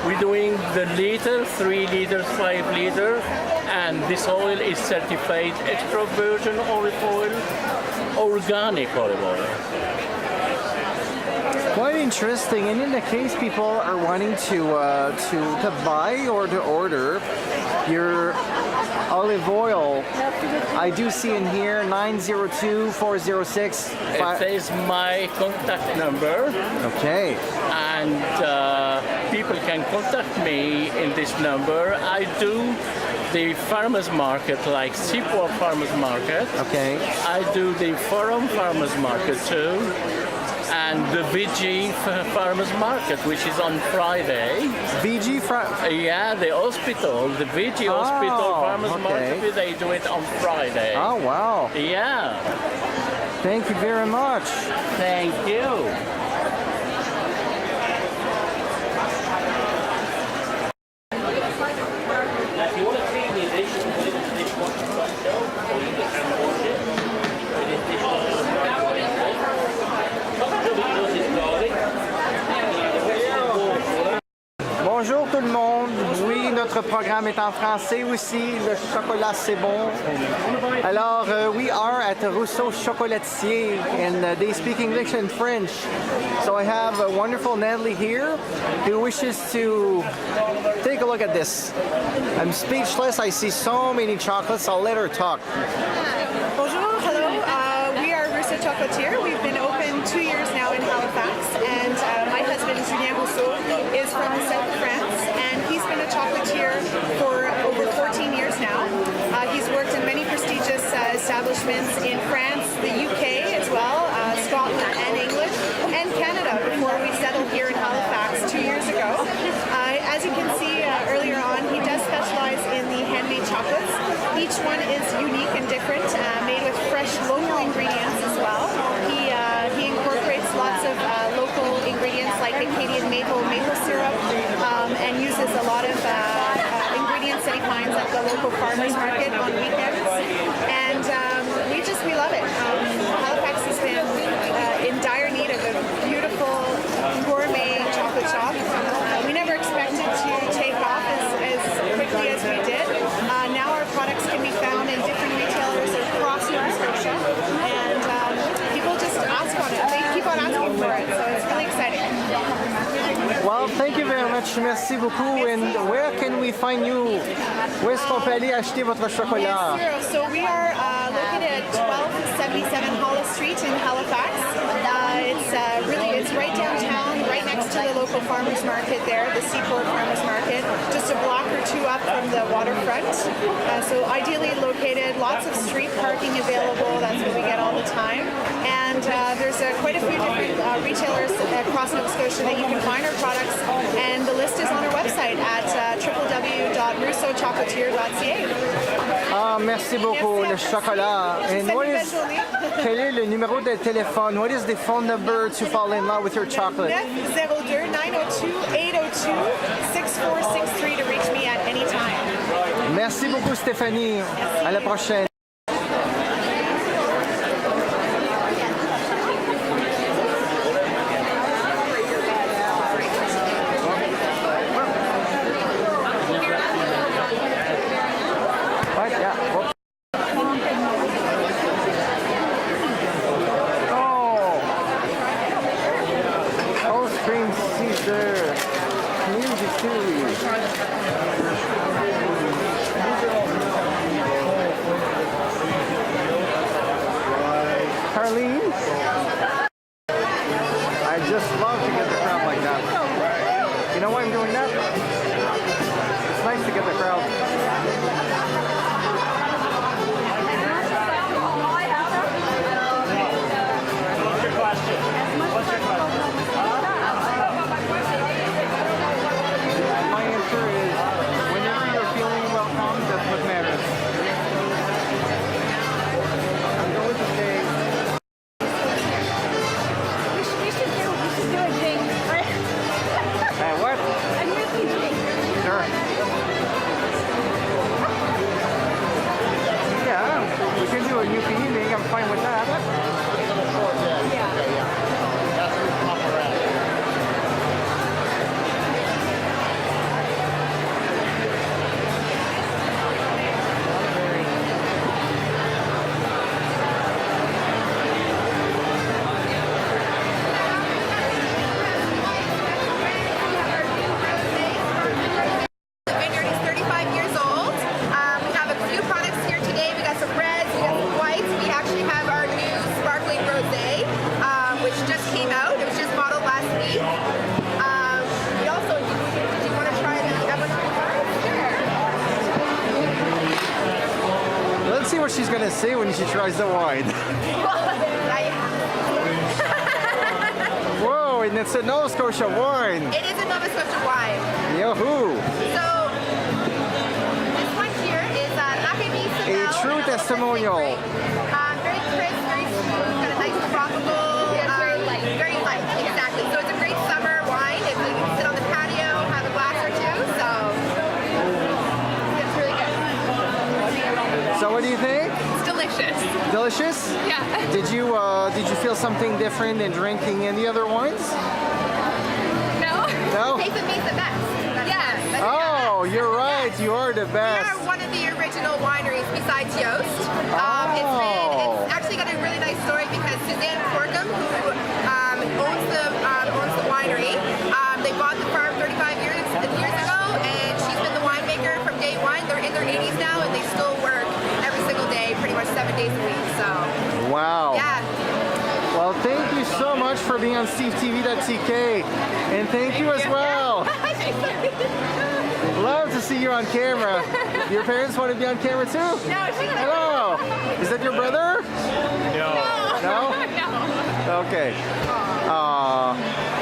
Speaker 13: We're doing the liter, 3 liters, 5 liter, and this oil is certified extra virgin olive oil, organic olive oil.
Speaker 1: Quite interesting. And in the case people are wanting to buy or to order your olive oil, I do see in here 902-406.
Speaker 13: It says my contact number.
Speaker 1: Okay.
Speaker 13: And people can contact me in this number. I do the farmers market, like Seaport Farmers Market.
Speaker 1: Okay.
Speaker 13: I do the Forum Farmers Market too. And the VG Farmers Market, which is on Friday.
Speaker 1: VG
Speaker 13: Yeah, the hospital, the VG Hospital Farmers Market, they do it on Friday.
Speaker 1: Oh, wow.
Speaker 13: Yeah.
Speaker 1: Thank you very much.
Speaker 13: Thank you. If you want to
Speaker 14: notre programme est en français aussi. Le chocolat, c'est bon. Alors, we are at Rousseau Chocolatier, and they speak English and French. So I have a wonderful Natalie here who wishes to take a look at this. I'm speechless. I see so many chocolates. I'll let her talk.
Speaker 15: Bonjour, hello. We are Rousseau Chocolatier. We've been open 2 years now in Halifax, and my husband, Julien Rousseau, is from the south of France, and he's been a chocolatier for over 14 years now. He's worked in many prestigious establishments in France, the UK as well, Scotland and England, and Canada before we settled here in Halifax 2 years ago. As you can see earlier on, he does specialize in the handmade chocolates. Each one is unique and different, made with fresh local ingredients as well. He incorporates lots of local ingredients like Acadian maple syrup, and uses a lot of ingredients that he finds at the local farmers market on weekends. And we love it. Halifax has been in dire need of a beautiful gourmet chocolate shop. We never expected to take off as quickly as we did. Now our products can be found in different retailers across Nova Scotia, and people just ask on it. They keep on asking for it, so it's really exciting.
Speaker 14: Well, thank you very much. Merci beaucoup. And where can we find you? Où est-ce qu'on peut aller acheter votre chocolat?
Speaker 15: Yes, so we are located at 1277 Hollis Street in Halifax. It's right downtown, right next to the local farmers market there, the Seaport Farmers Market, just a block or two up from the waterfront. So ideally located, lots of street parking available. That's what we get all the time. And there's quite a few different retailers across Nova Scotia that you can find our products, and the list is on our website at www.rousseauchocolatier.ca.
Speaker 14: Ah, merci beaucoup, le chocolat. And quel est le numéro de téléphone? What is the phone number to fall in love with your chocolate?
Speaker 15: 902-802-6463 to reach me at any time.
Speaker 14: Merci beaucoup, Stéphanie. À la prochaine. She's gonna say when she tries the wine. Whoa, and it's a Nova Scotia wine.
Speaker 12: It is a Nova Scotia wine.
Speaker 14: Yahoo!
Speaker 12: So this one here is
Speaker 14: a true testimonial.
Speaker 12: Very crisp, very smooth, got a nice tropical, very light, exactly. So it's a great summer wine. If you can sit on the patio, have a glass or two, so it's really good.
Speaker 14: So what do you think?
Speaker 12: It's delicious.
Speaker 14: Delicious?
Speaker 12: Yeah.
Speaker 14: Did you feel something different than drinking any other wines?
Speaker 12: No.
Speaker 14: No?
Speaker 12: Taste of me's the best.
Speaker 14: Oh, Oh, you're right. You are the
Speaker 12: We
Speaker 14: best.
Speaker 12: are one of the original wineries besides Yost. It's actually got a really nice story because Suzanne Corkum, who owns the winery, they bought the farm 35 years ago, and she's been the winemaker from day one. They're in their 80s now, and they still work every single day, pretty much 7 days a week. So.
Speaker 14: Wow.
Speaker 12: Yeah.
Speaker 14: Well, thank you so much for being on SteveTV.tk, and thank you as well. Love to see you on camera. Your parents want to be on camera too?
Speaker 12: No, she doesn't.
Speaker 14: Hello. Is that your brother?
Speaker 12: No.
Speaker 14: No?
Speaker 12: No.
Speaker 14: Okay.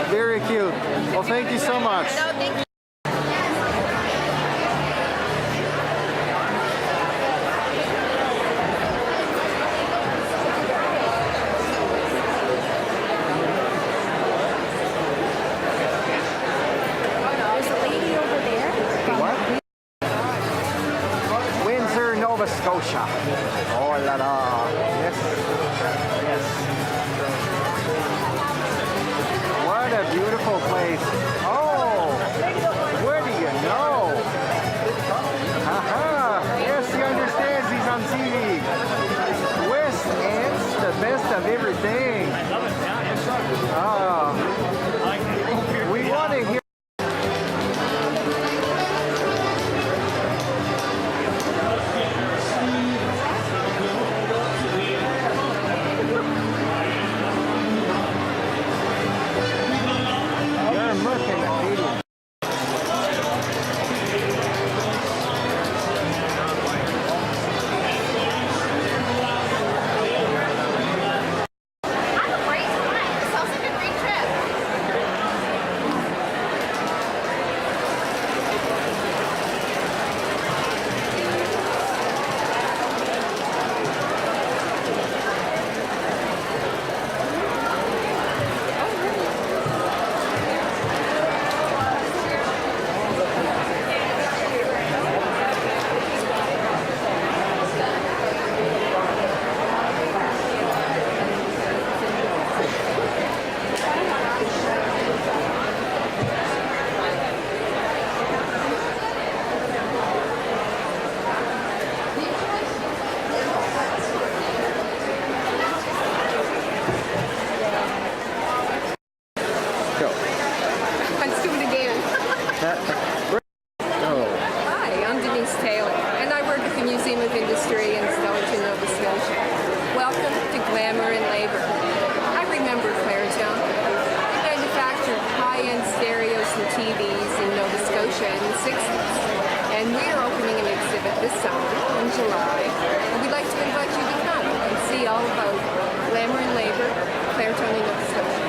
Speaker 14: Very cute. Well, thank you so much.
Speaker 12: No, thank you.
Speaker 14: Windsor, Nova Scotia. Oh la la. Yes. Yes. What a beautiful place. Oh, where do you know? Aha. Yes, he understands. He's on TV. West End's the best of everything. We want to hear.
Speaker 16: Let's do it again. Hi, I'm Denise Taylor, and I work at the Museum of Industry in Stellarton, Nova Scotia. Welcome to Glamour and Labor. I remember Clairtown. They manufactured high-end stereos and TVs in Nova Scotia in the 60s. And we are opening an exhibit this summer in July. And we'd like to invite you to come and see all about Glamour and Labor, Clairtown in Nova Scotia.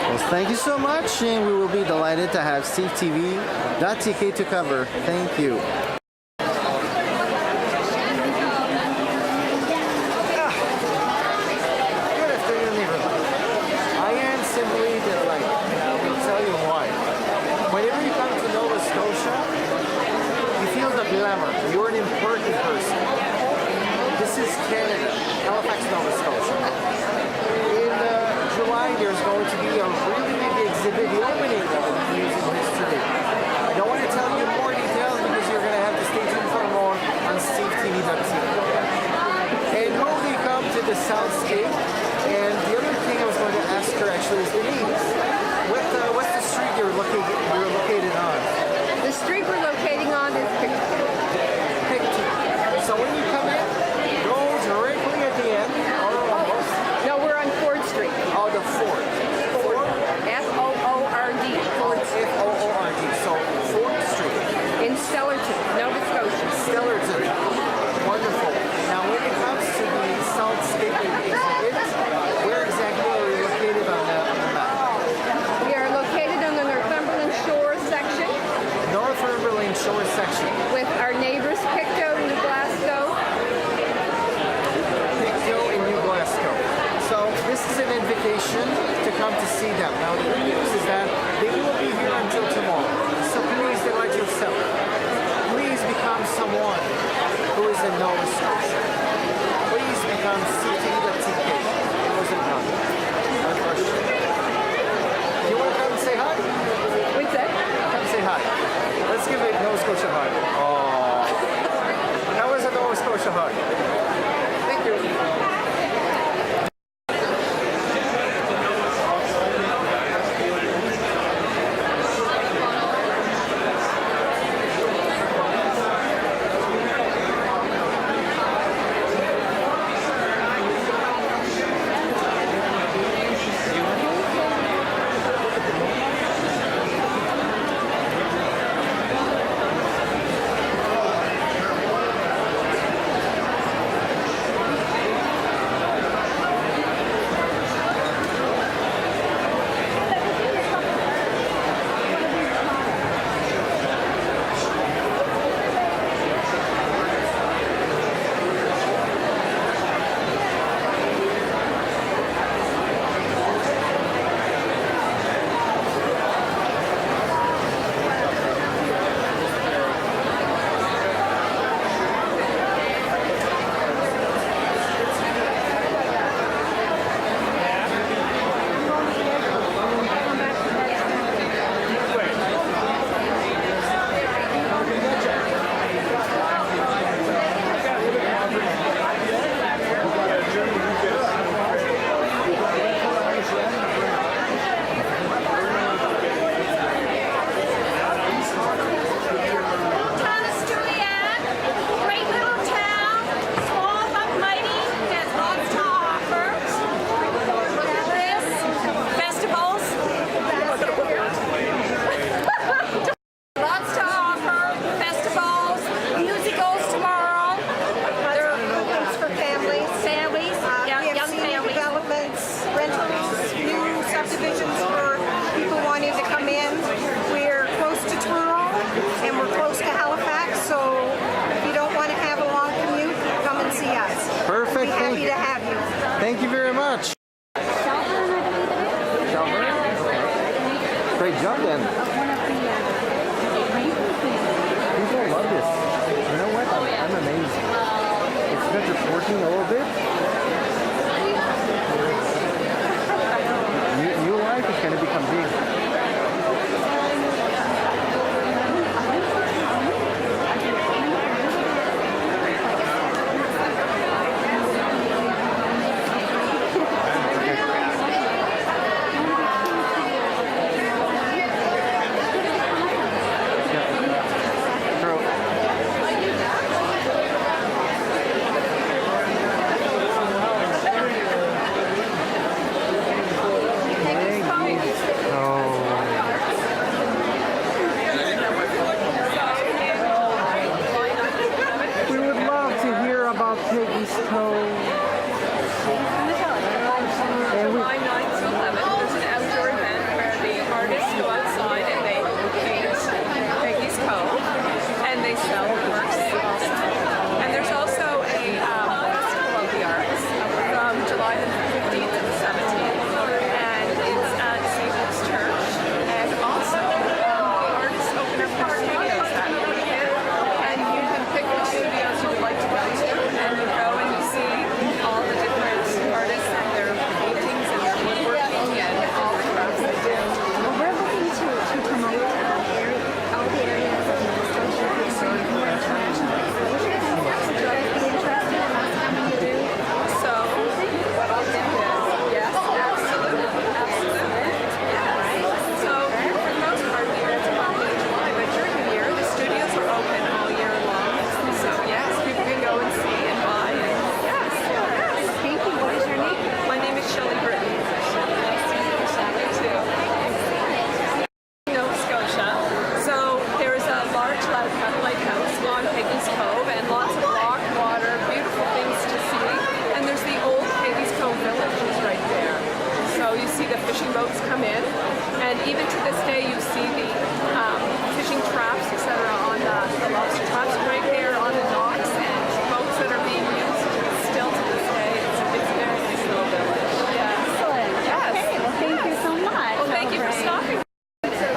Speaker 14: Well, thank you so much, and we will be delighted to have SteveTV.tk to cover. Thank you. Good afternoon, everyone. I am simply delighted, and I will tell you why. Whenever you come to Nova Scotia, you feel the glamour. You're an important person. This is Canada, Halifax, Nova Scotia. In July, there's going to be a really big exhibit, the opening of the Museum History. I don't want to tell you more details because you're going to have to stay tuned for more on SteveTV.tk. And when we come to the Saltscape, and the other thing I was going to ask her actually is Denise, what's the street you're located on?
Speaker 16: The street we're locating on is
Speaker 14: Picton. So when you come in, go directly at the end, or almost.
Speaker 16: No, we're on Ford Street.
Speaker 14: Oh, the Ford. Ford?
Speaker 16: F-O-O-R-D. Ford Street.
Speaker 14: F-O-O-R-D. So Ford Street.
Speaker 16: In Stellarton, Nova Scotia.
Speaker 14: Stellarton. Wonderful. Now when it comes to the Saltscape exhibit, where exactly are we located on the map?
Speaker 16: We are located on the Northumberland Shore section.
Speaker 14: Northumberland Shore section.
Speaker 16: With our neighbors Pictou and New Glasgow.
Speaker 14: Pictou and New Thank you very much. Shelburne? Okay. Great job then. People love this. You know what? I'm amazed. It's because it's working a little bit. New life is going to become big.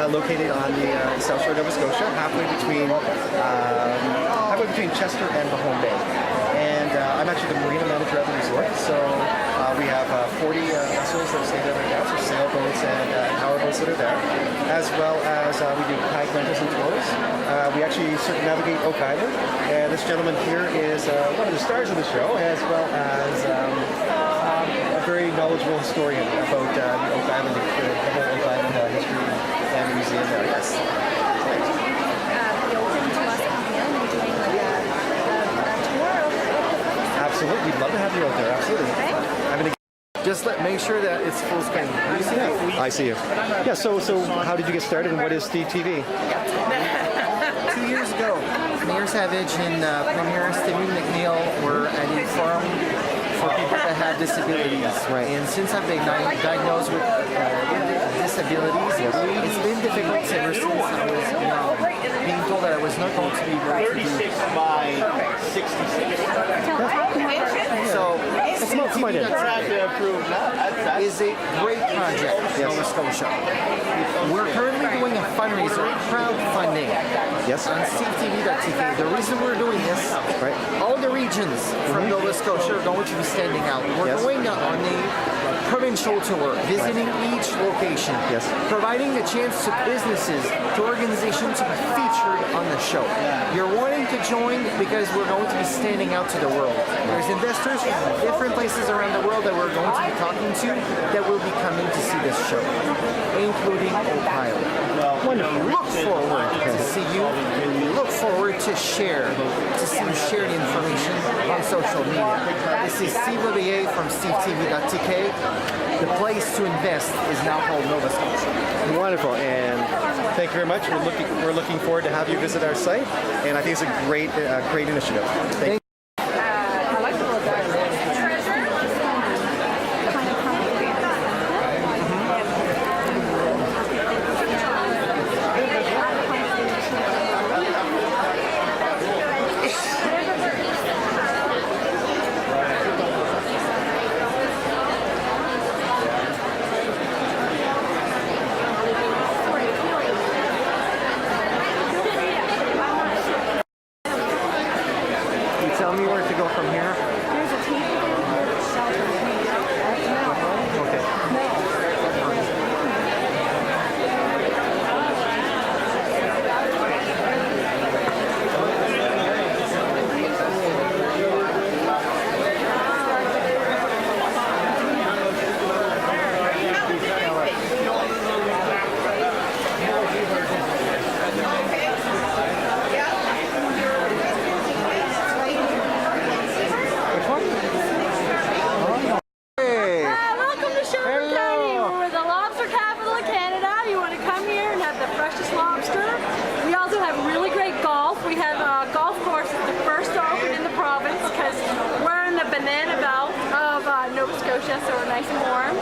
Speaker 17: Located on the South Shore of Nova Scotia, halfway between Chester and Mahone Bay. And I'm actually the marina manager at the resort, so we have 40 vessels that stay there right now, so sailboats and powerboats that are there, as well as we do kayak rentals and tours. We actually circumnavigate Oak Island, and this gentleman here is one of the stars of the show, as well as a very knowledgeable historian about the Oak Island, the whole Oak Island history and the museum there. Yes. Absolutely, we'd love to have you out there. Absolutely.
Speaker 14: Just make sure that it's full screen. You see that?
Speaker 17: I see you. Yeah. So how did you get started, and what is SteveTV?
Speaker 1: 2 years ago, Mayor Savage and Premier Stephen McNeil were at a forum for people that have disabilities.
Speaker 17: Right.
Speaker 1: And since I've been diagnosed with disabilities, it's been difficult ever since I was being told that I was not going to be able to do
Speaker 13: 36 by 66.
Speaker 1: So,
Speaker 13: SteveTV.tk
Speaker 1: is a great project in Nova Scotia. We're currently doing a fundraiser, crowdfunding, on SteveTV.tk. The reason we're doing this, all the regions from Nova Scotia are going to be standing out. We're going on a provincial tour, visiting each location, providing the chance to businesses, to organizations to be featured on the show. You're wanting to join because we're going to be standing out to the world. There's investors from different places around the world that we're going to be talking to that will be coming to see this show, including Ohio.
Speaker 17: Wonderful.
Speaker 1: We look forward to see you, and we look forward to see you share the information on social media. This is Steve LeVier from SteveTV.tk. The place to invest is now called Nova Scotia.
Speaker 17: Wonderful, and thank you very much. We're looking forward to have you visit our site, and I think it's a great initiative. Thank you.
Speaker 18: Nova Scotia, so we're nice and warm.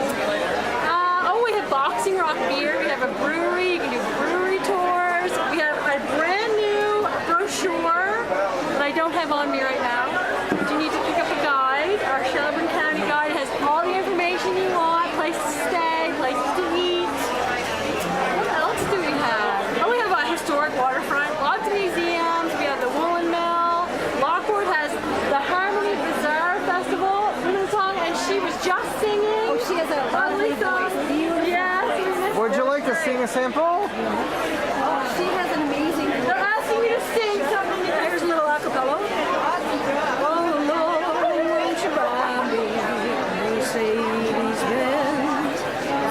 Speaker 18: Oh, we have Boxing Rock beer. We have a brewery. You can do brewery tours. We have a brand new brochure that I don't have on me right now. But you need to pick up a guide. Our Shelburne County guide has all the information you want, places to stay, places to eat. What else do we have? Oh, we have a historic waterfront, lots of museums. We have the Woolen Mill. Lockwood has the Harmony Bazaar Festival song, and she was just singing. Oh, she has a lovely song. Yes.
Speaker 14: Would you like to sing a sample?
Speaker 18: Oh, she has an amazing. They're asking me to sing something. Here's a little acapella. Oh Lord, won't you buy me a Mercedes-Benz?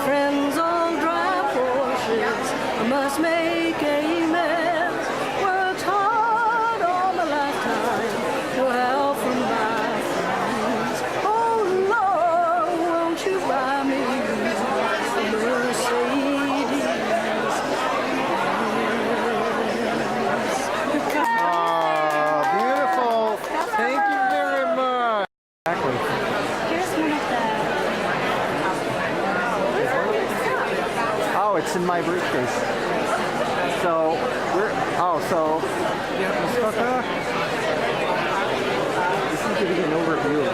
Speaker 18: Friends on dry Porsches, I must make amends. Worked hard all my lifetime, well from my friends. Oh Lord, won't you buy me a Mercedes?
Speaker 14: Beautiful. Thank you very much.
Speaker 3: Here's one of the.
Speaker 14: Oh, it's in my briefcase. So we're this is giving an overview of the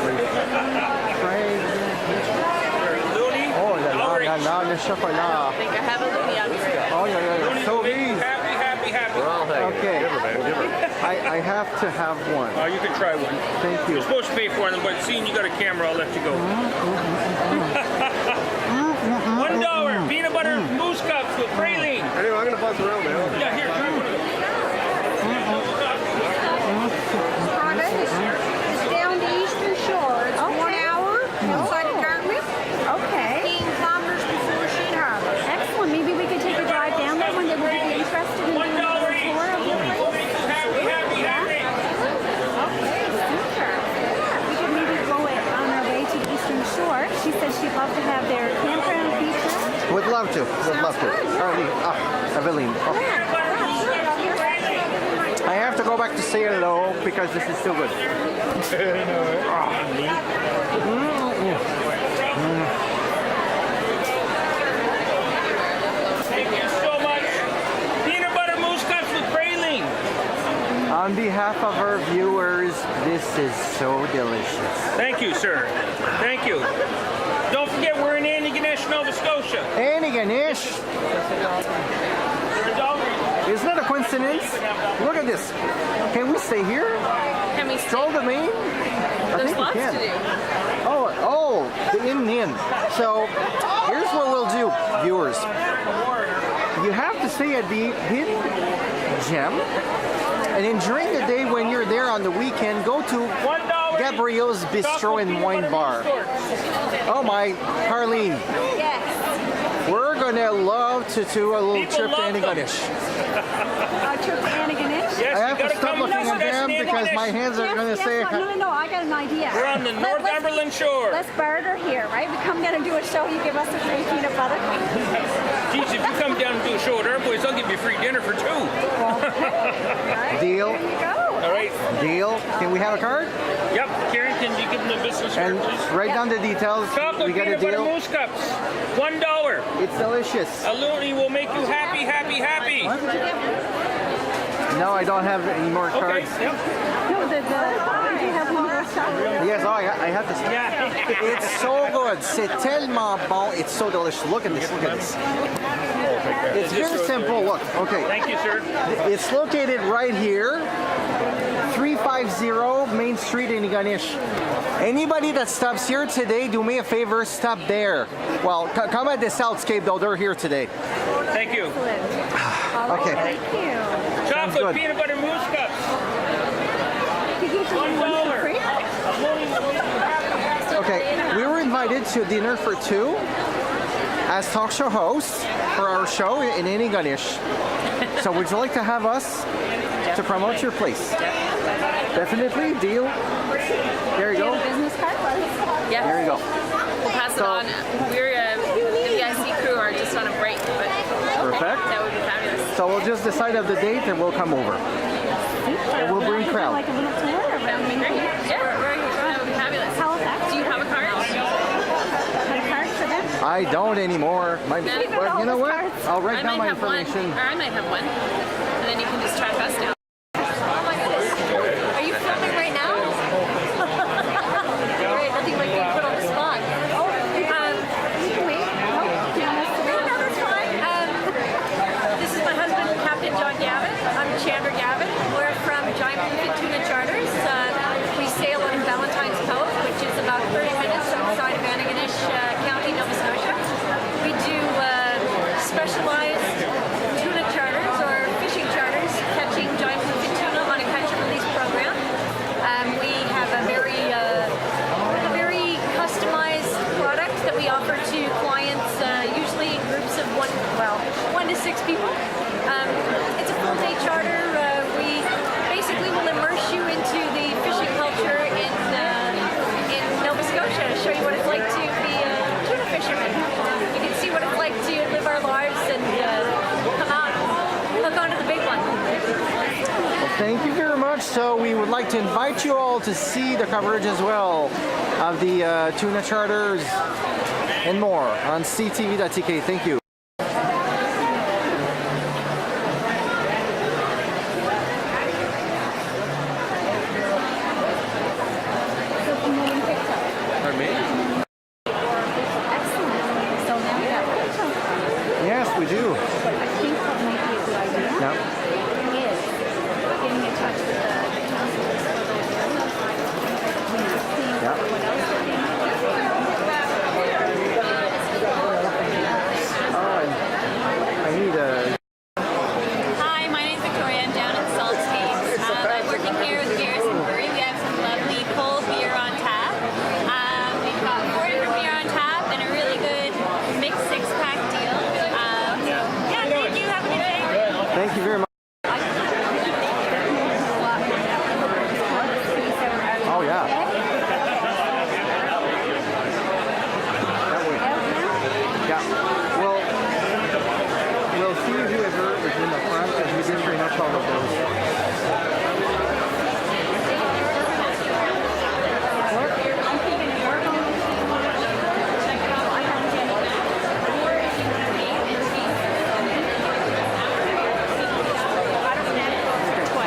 Speaker 14: place. Oh, le chocolat.
Speaker 8: I think I have a Looney on me right now.
Speaker 14: Oh, yeah. So these.
Speaker 4: Happy.
Speaker 14: Okay. I have to have one.
Speaker 19: You can try one.
Speaker 14: Thank you.
Speaker 19: You're supposed to pay for them, but seeing you got a camera, I'll let you go. $1 peanut butter mousse cups with praline.
Speaker 9: Anyway, I'm going to buzz around now.
Speaker 19: Yeah, here, try one of those.
Speaker 3: It's down to Eastern Shore. It's 1 hour outside of Dartmouth. Okay. 15 kilometers before Sheen Harbor. Excellent. Maybe we could take a drive down there when they would be interested in doing a tour of the place.
Speaker 19: Happy.
Speaker 3: Okay, super. Yeah, we could maybe go on our way to the Eastern Shore. She said she'd love to have their campground feature.
Speaker 14: Would love to. Evelyn. Oh. I have to go back to say hello because this is still good.
Speaker 19: Thank you so much. Peanut butter mousse cups with praline.
Speaker 14: On behalf of our viewers, this is so delicious.
Speaker 19: Thank you, sir. Thank you. Don't forget, we're in Antigonish, Nova Scotia.
Speaker 14: Antigonish? Isn't it a coincidence? Look at this. Can we stay here?
Speaker 8: Can we
Speaker 14: stroll the Main?
Speaker 8: There's lots to do.
Speaker 14: Oh, the inn. So here's what we'll do, viewers. You have to stay at the Hidden Gem, and then during the day when you're there on the weekend, go to Gabriel's Bistro and Wine Bar. Oh my, Harleen.
Speaker 3: Yes.
Speaker 14: We're gonna love to do a little trip to Antigonish.
Speaker 3: A trip to Antigonish?
Speaker 19: Yes,
Speaker 14: I have to stop looking at them because my hands are gonna say.
Speaker 3: No, I got an idea.
Speaker 19: We're on the Northumberland shore.
Speaker 3: Let's barter here, right? We come down and do a show, you give us a free peanut butter.
Speaker 19: Geez, if you come down and do a show at our place, I'll give you free dinner for 2.
Speaker 14: Deal.
Speaker 3: There you go.
Speaker 19: All right.
Speaker 14: Deal. Can we have a card?
Speaker 19: Yep. Karen, can you give them the business card,
Speaker 14: And
Speaker 19: please?
Speaker 14: write down the details.
Speaker 19: Chocolate
Speaker 14: We got a
Speaker 19: peanut butter
Speaker 14: deal.
Speaker 19: mousse cups. $1.
Speaker 14: It's delicious.
Speaker 19: A Looney will make you happy.
Speaker 14: No, I don't have any more cards.
Speaker 19: Okay. Yep.
Speaker 3: No, did you have one of those?
Speaker 14: Yes, I have to.
Speaker 19: Yeah.
Speaker 14: It's so good. C'est tellement bon. It's so delicious. Look at this. It's very simple. Look. Okay.
Speaker 19: Thank you, sir.
Speaker 14: It's located right here. 350 Main Street in Antigonish. Anybody that stops here today, do me a favor, stop there. Well, come at the Saltscape though, they're here today.
Speaker 19: Thank you.
Speaker 14: Okay.
Speaker 3: Thank you.
Speaker 19: Chocolate peanut butter mousse cups. $1.
Speaker 14: Okay, we were invited to dinner for 2 as talk show hosts for our show in Antigonish. So would you like to have us to promote your place? Definitely, deal. There you go.
Speaker 3: Business card,
Speaker 8: Yes.
Speaker 14: There you go.
Speaker 8: We'll pass it on. We're the IC crew are just on a break, but
Speaker 14: Perfect.
Speaker 8: that would be fabulous.
Speaker 14: So we'll just decide of the date and we'll come over. And we'll bring crowd.
Speaker 3: Like a little tour around
Speaker 8: That would be great. Yeah, that would be fabulous.
Speaker 3: Halifax.
Speaker 8: Do you have a card?
Speaker 14: I don't anymore. But you know what? I'll write down my information.
Speaker 18: Or I might have one. And then you can just track us down. Oh my goodness. Are you filming right now? Great, nothing like being put on the spot. Wait. No, that's fine. This is my husband, Captain John Gavin. I'm Chandra Gavin. We're from Giant Bluefin Tuna Charters. We sail on Valentine's Cove, which is about 30 minutes outside of Antigonish County, Nova Scotia. We do specialized tuna charters or fishing charters, catching giant bluefin tuna on a catch and release program. We have a very customized product that we offer to clients, usually in groups of 1 to 6 people. It's a full day charter. We basically will immerse you into the fishing culture in Nova Scotia to show you what it's like to be a tuna fisherman. You can see what it's like to live our lives and come out, hook onto the big one.
Speaker 14: Well, thank you very much. So we would like to invite you all to see the coverage as well of the tuna charters and more on SteveTV.tk. Thank you. Pardon me?
Speaker 20: Excellent. So now we have pictures.
Speaker 14: Yes, we do.
Speaker 20: I think what might be a good idea is getting in touch with the counselors for those areas. Seeing what else they can do.
Speaker 14: I need a...
Speaker 5: Hi, my name's Victoria. I'm down at Saltscape. I'm working here with the Garrison Brewery. We have some lovely cold beer on tap. We've got 4 different beer on tap and a really good mixed 6-pack deal. Yeah, thank you. Have a good day.
Speaker 14: Thank you very much. Oh, yeah. Yeah. Well, we'll see whoever is in the front because we did pretty much all of those.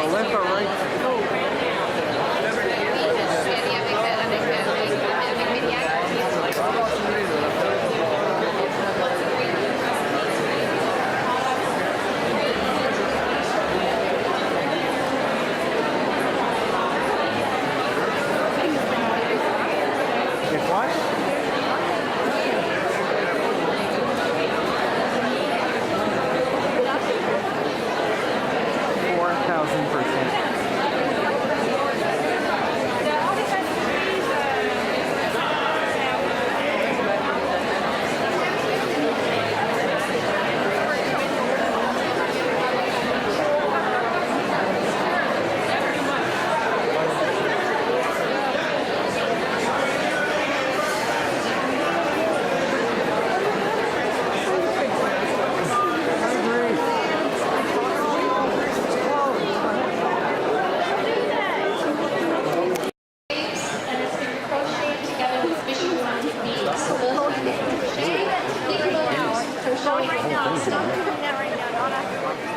Speaker 14: Left or right? It's what?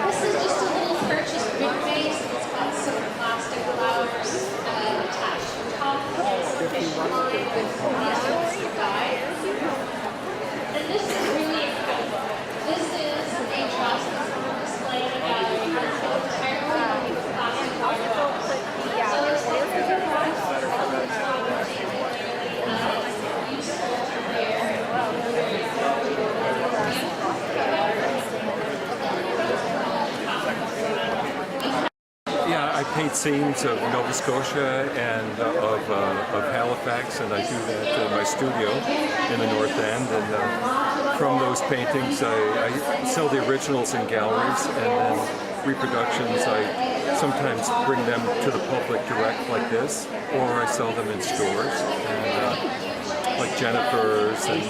Speaker 3: This is just a little purchased book base. It's got some plastic flowers attached to the top. It's a fish line with plastic guides. And this is really incredible. This is a trust display in a gallery. It's entirely plastic flowers. So this is useful to wear.
Speaker 21: Yeah, I paint scenes of Nova Scotia and of Halifax, and I do that in my studio in the North End. And from those paintings, I sell the originals in galleries, and then reproductions, I sometimes bring them to the public direct like this, or I sell them in stores. And, like Jennifer's and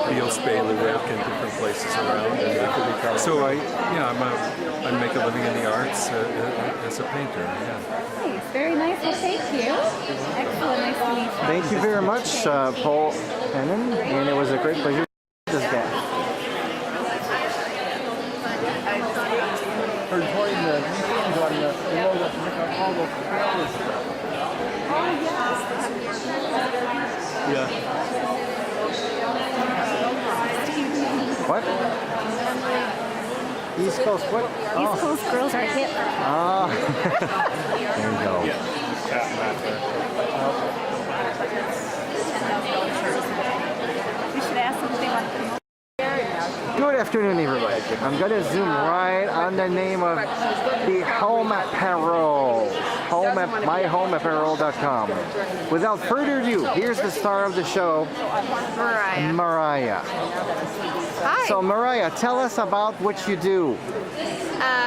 Speaker 21: Beals Bailiwick and different places around. And so I make a living in the arts as a painter. Yeah.
Speaker 20: Nice, very nice. Well, thank you. Excellent. Nice to meet you.
Speaker 14: Thank you very much, Paul Pennon, and it was a great pleasure. this guy.
Speaker 13: Yeah.
Speaker 14: What? East Coast what?
Speaker 20: East Coast girls are hip.
Speaker 14: Ah. There you go.
Speaker 20: We should ask them if they want to come over.
Speaker 14: Good afternoon, everybody. I'm gonna zoom right on the name of the Home Apparel. myhomeapparel.com. Without further ado, here's the star of the show, Mariah.
Speaker 12: Hi.
Speaker 14: So Mariah, tell us about what you do.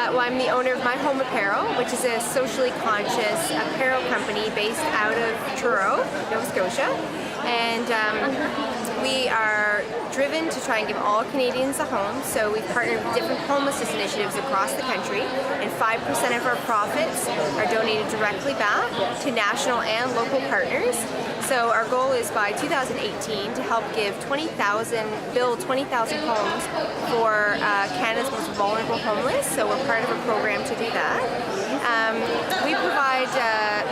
Speaker 12: Well, I'm the owner of My Home Apparel, which is a socially conscious apparel company based out of Truro, Nova Scotia. And we are driven to try and give all Canadians a home. So we've partnered with different homelessness initiatives across the country, and 5% of our profits are donated directly back to national and local partners. So our goal is by 2018 to help build 20,000 homes for Canada's most vulnerable homeless. So we're part of a program to do that.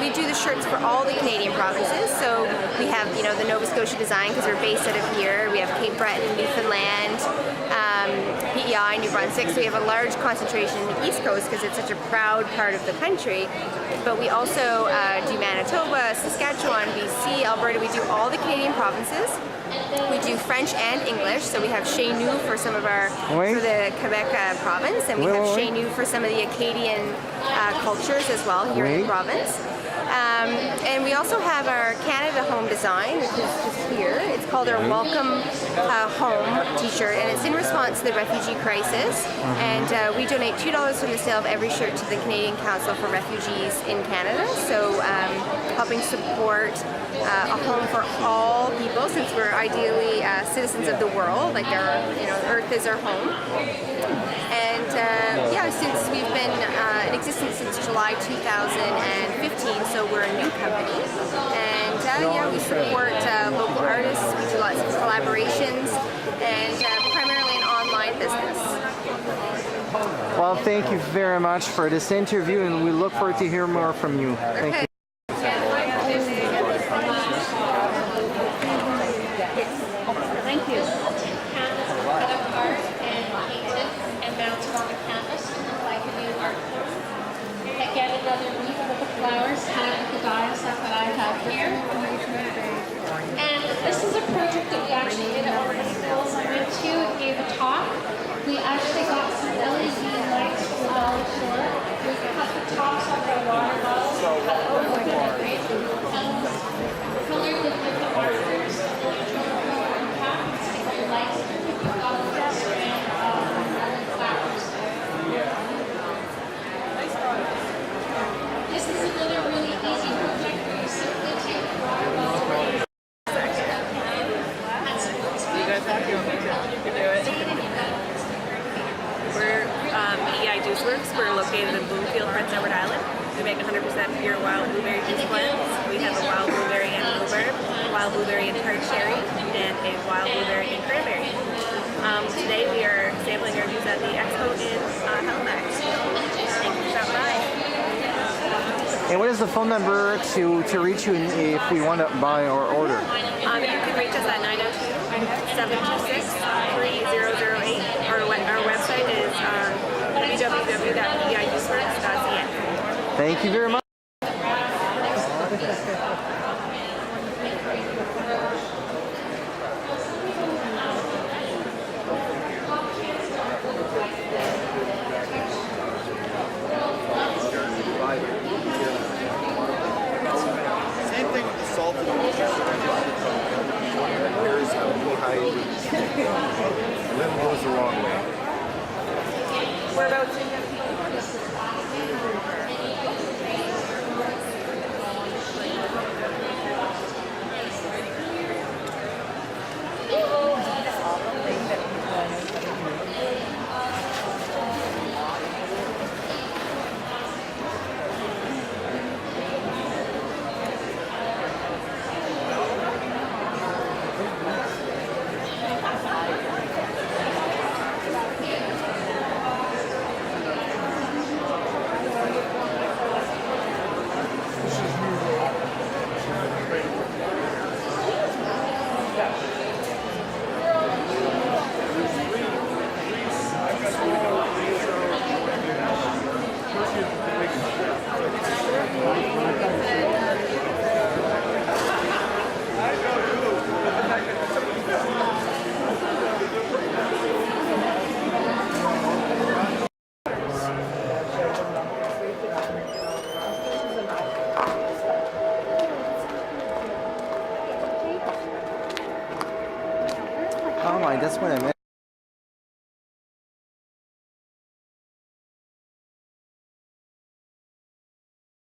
Speaker 12: We do the shirts for all the Canadian provinces. So we have, the Nova Scotia design because we're based out of here. We have Cape Breton, Newfoundland, PEI, New Brunswick. So we have a large concentration in the East Coast because it's such a proud part of the country. But we also do Manitoba, Saskatchewan, BC, Alberta. We do all the Canadian provinces. We do French and English, so we have Chez Nous for some of our, for the Quebec province, and we have Chez Nous for some of the Acadian cultures as well here in the province. And we also have our Canada Home design, which is just here. It's called our Welcome Home t-shirt, and it's in response to the refugee crisis. And we donate $2 from the sale of every shirt to the Canadian Council for Refugees in Canada. So helping support a home for all people, since we're ideally citizens of the world, like Earth is our home. And since we've been in existence since July 2015, so we're a new company. And we support local artists. We do lots of collaborations, and primarily an online business.
Speaker 14: Well, thank you very much for this interview, and we look forward to hear more from you. Thank you.
Speaker 20: Thank you.
Speaker 5: Get another leaf with the flowers, hat with the dies like that I have here. And this is a project that we actually did at one of the schools I went to and gave a talk. We actually got some LED lights from the Dollar Store. We cut the tops off our water bottles, cut over the grade, and colored them with the markers. And then we drove around the cap and see the lights. We got the strand of flowers. This is another really easy project where you simply take the water bottle.
Speaker 7: We're PEI Juice Works. We're located in Bloomfield, Prince Edward Island. We make 100% pure wild blueberry juice blends. We have a wild blueberry and bluebird, a wild blueberry and tart cherry, and a wild blueberry and cranberry. Today we are sampling our juice at the Expo in Halifax. Thank you for stopping by.
Speaker 14: And what is the phone number to reach you if we want to buy or order?
Speaker 7: You can reach us at 902-726-3008. Our website is www.peijuiceworks.ca.
Speaker 14: Thank you very much.
Speaker 1: Same thing with the salt and water. There's a high limb goes the wrong way.
Speaker 7: Whereabouts?
Speaker 14: wine. That's what I meant.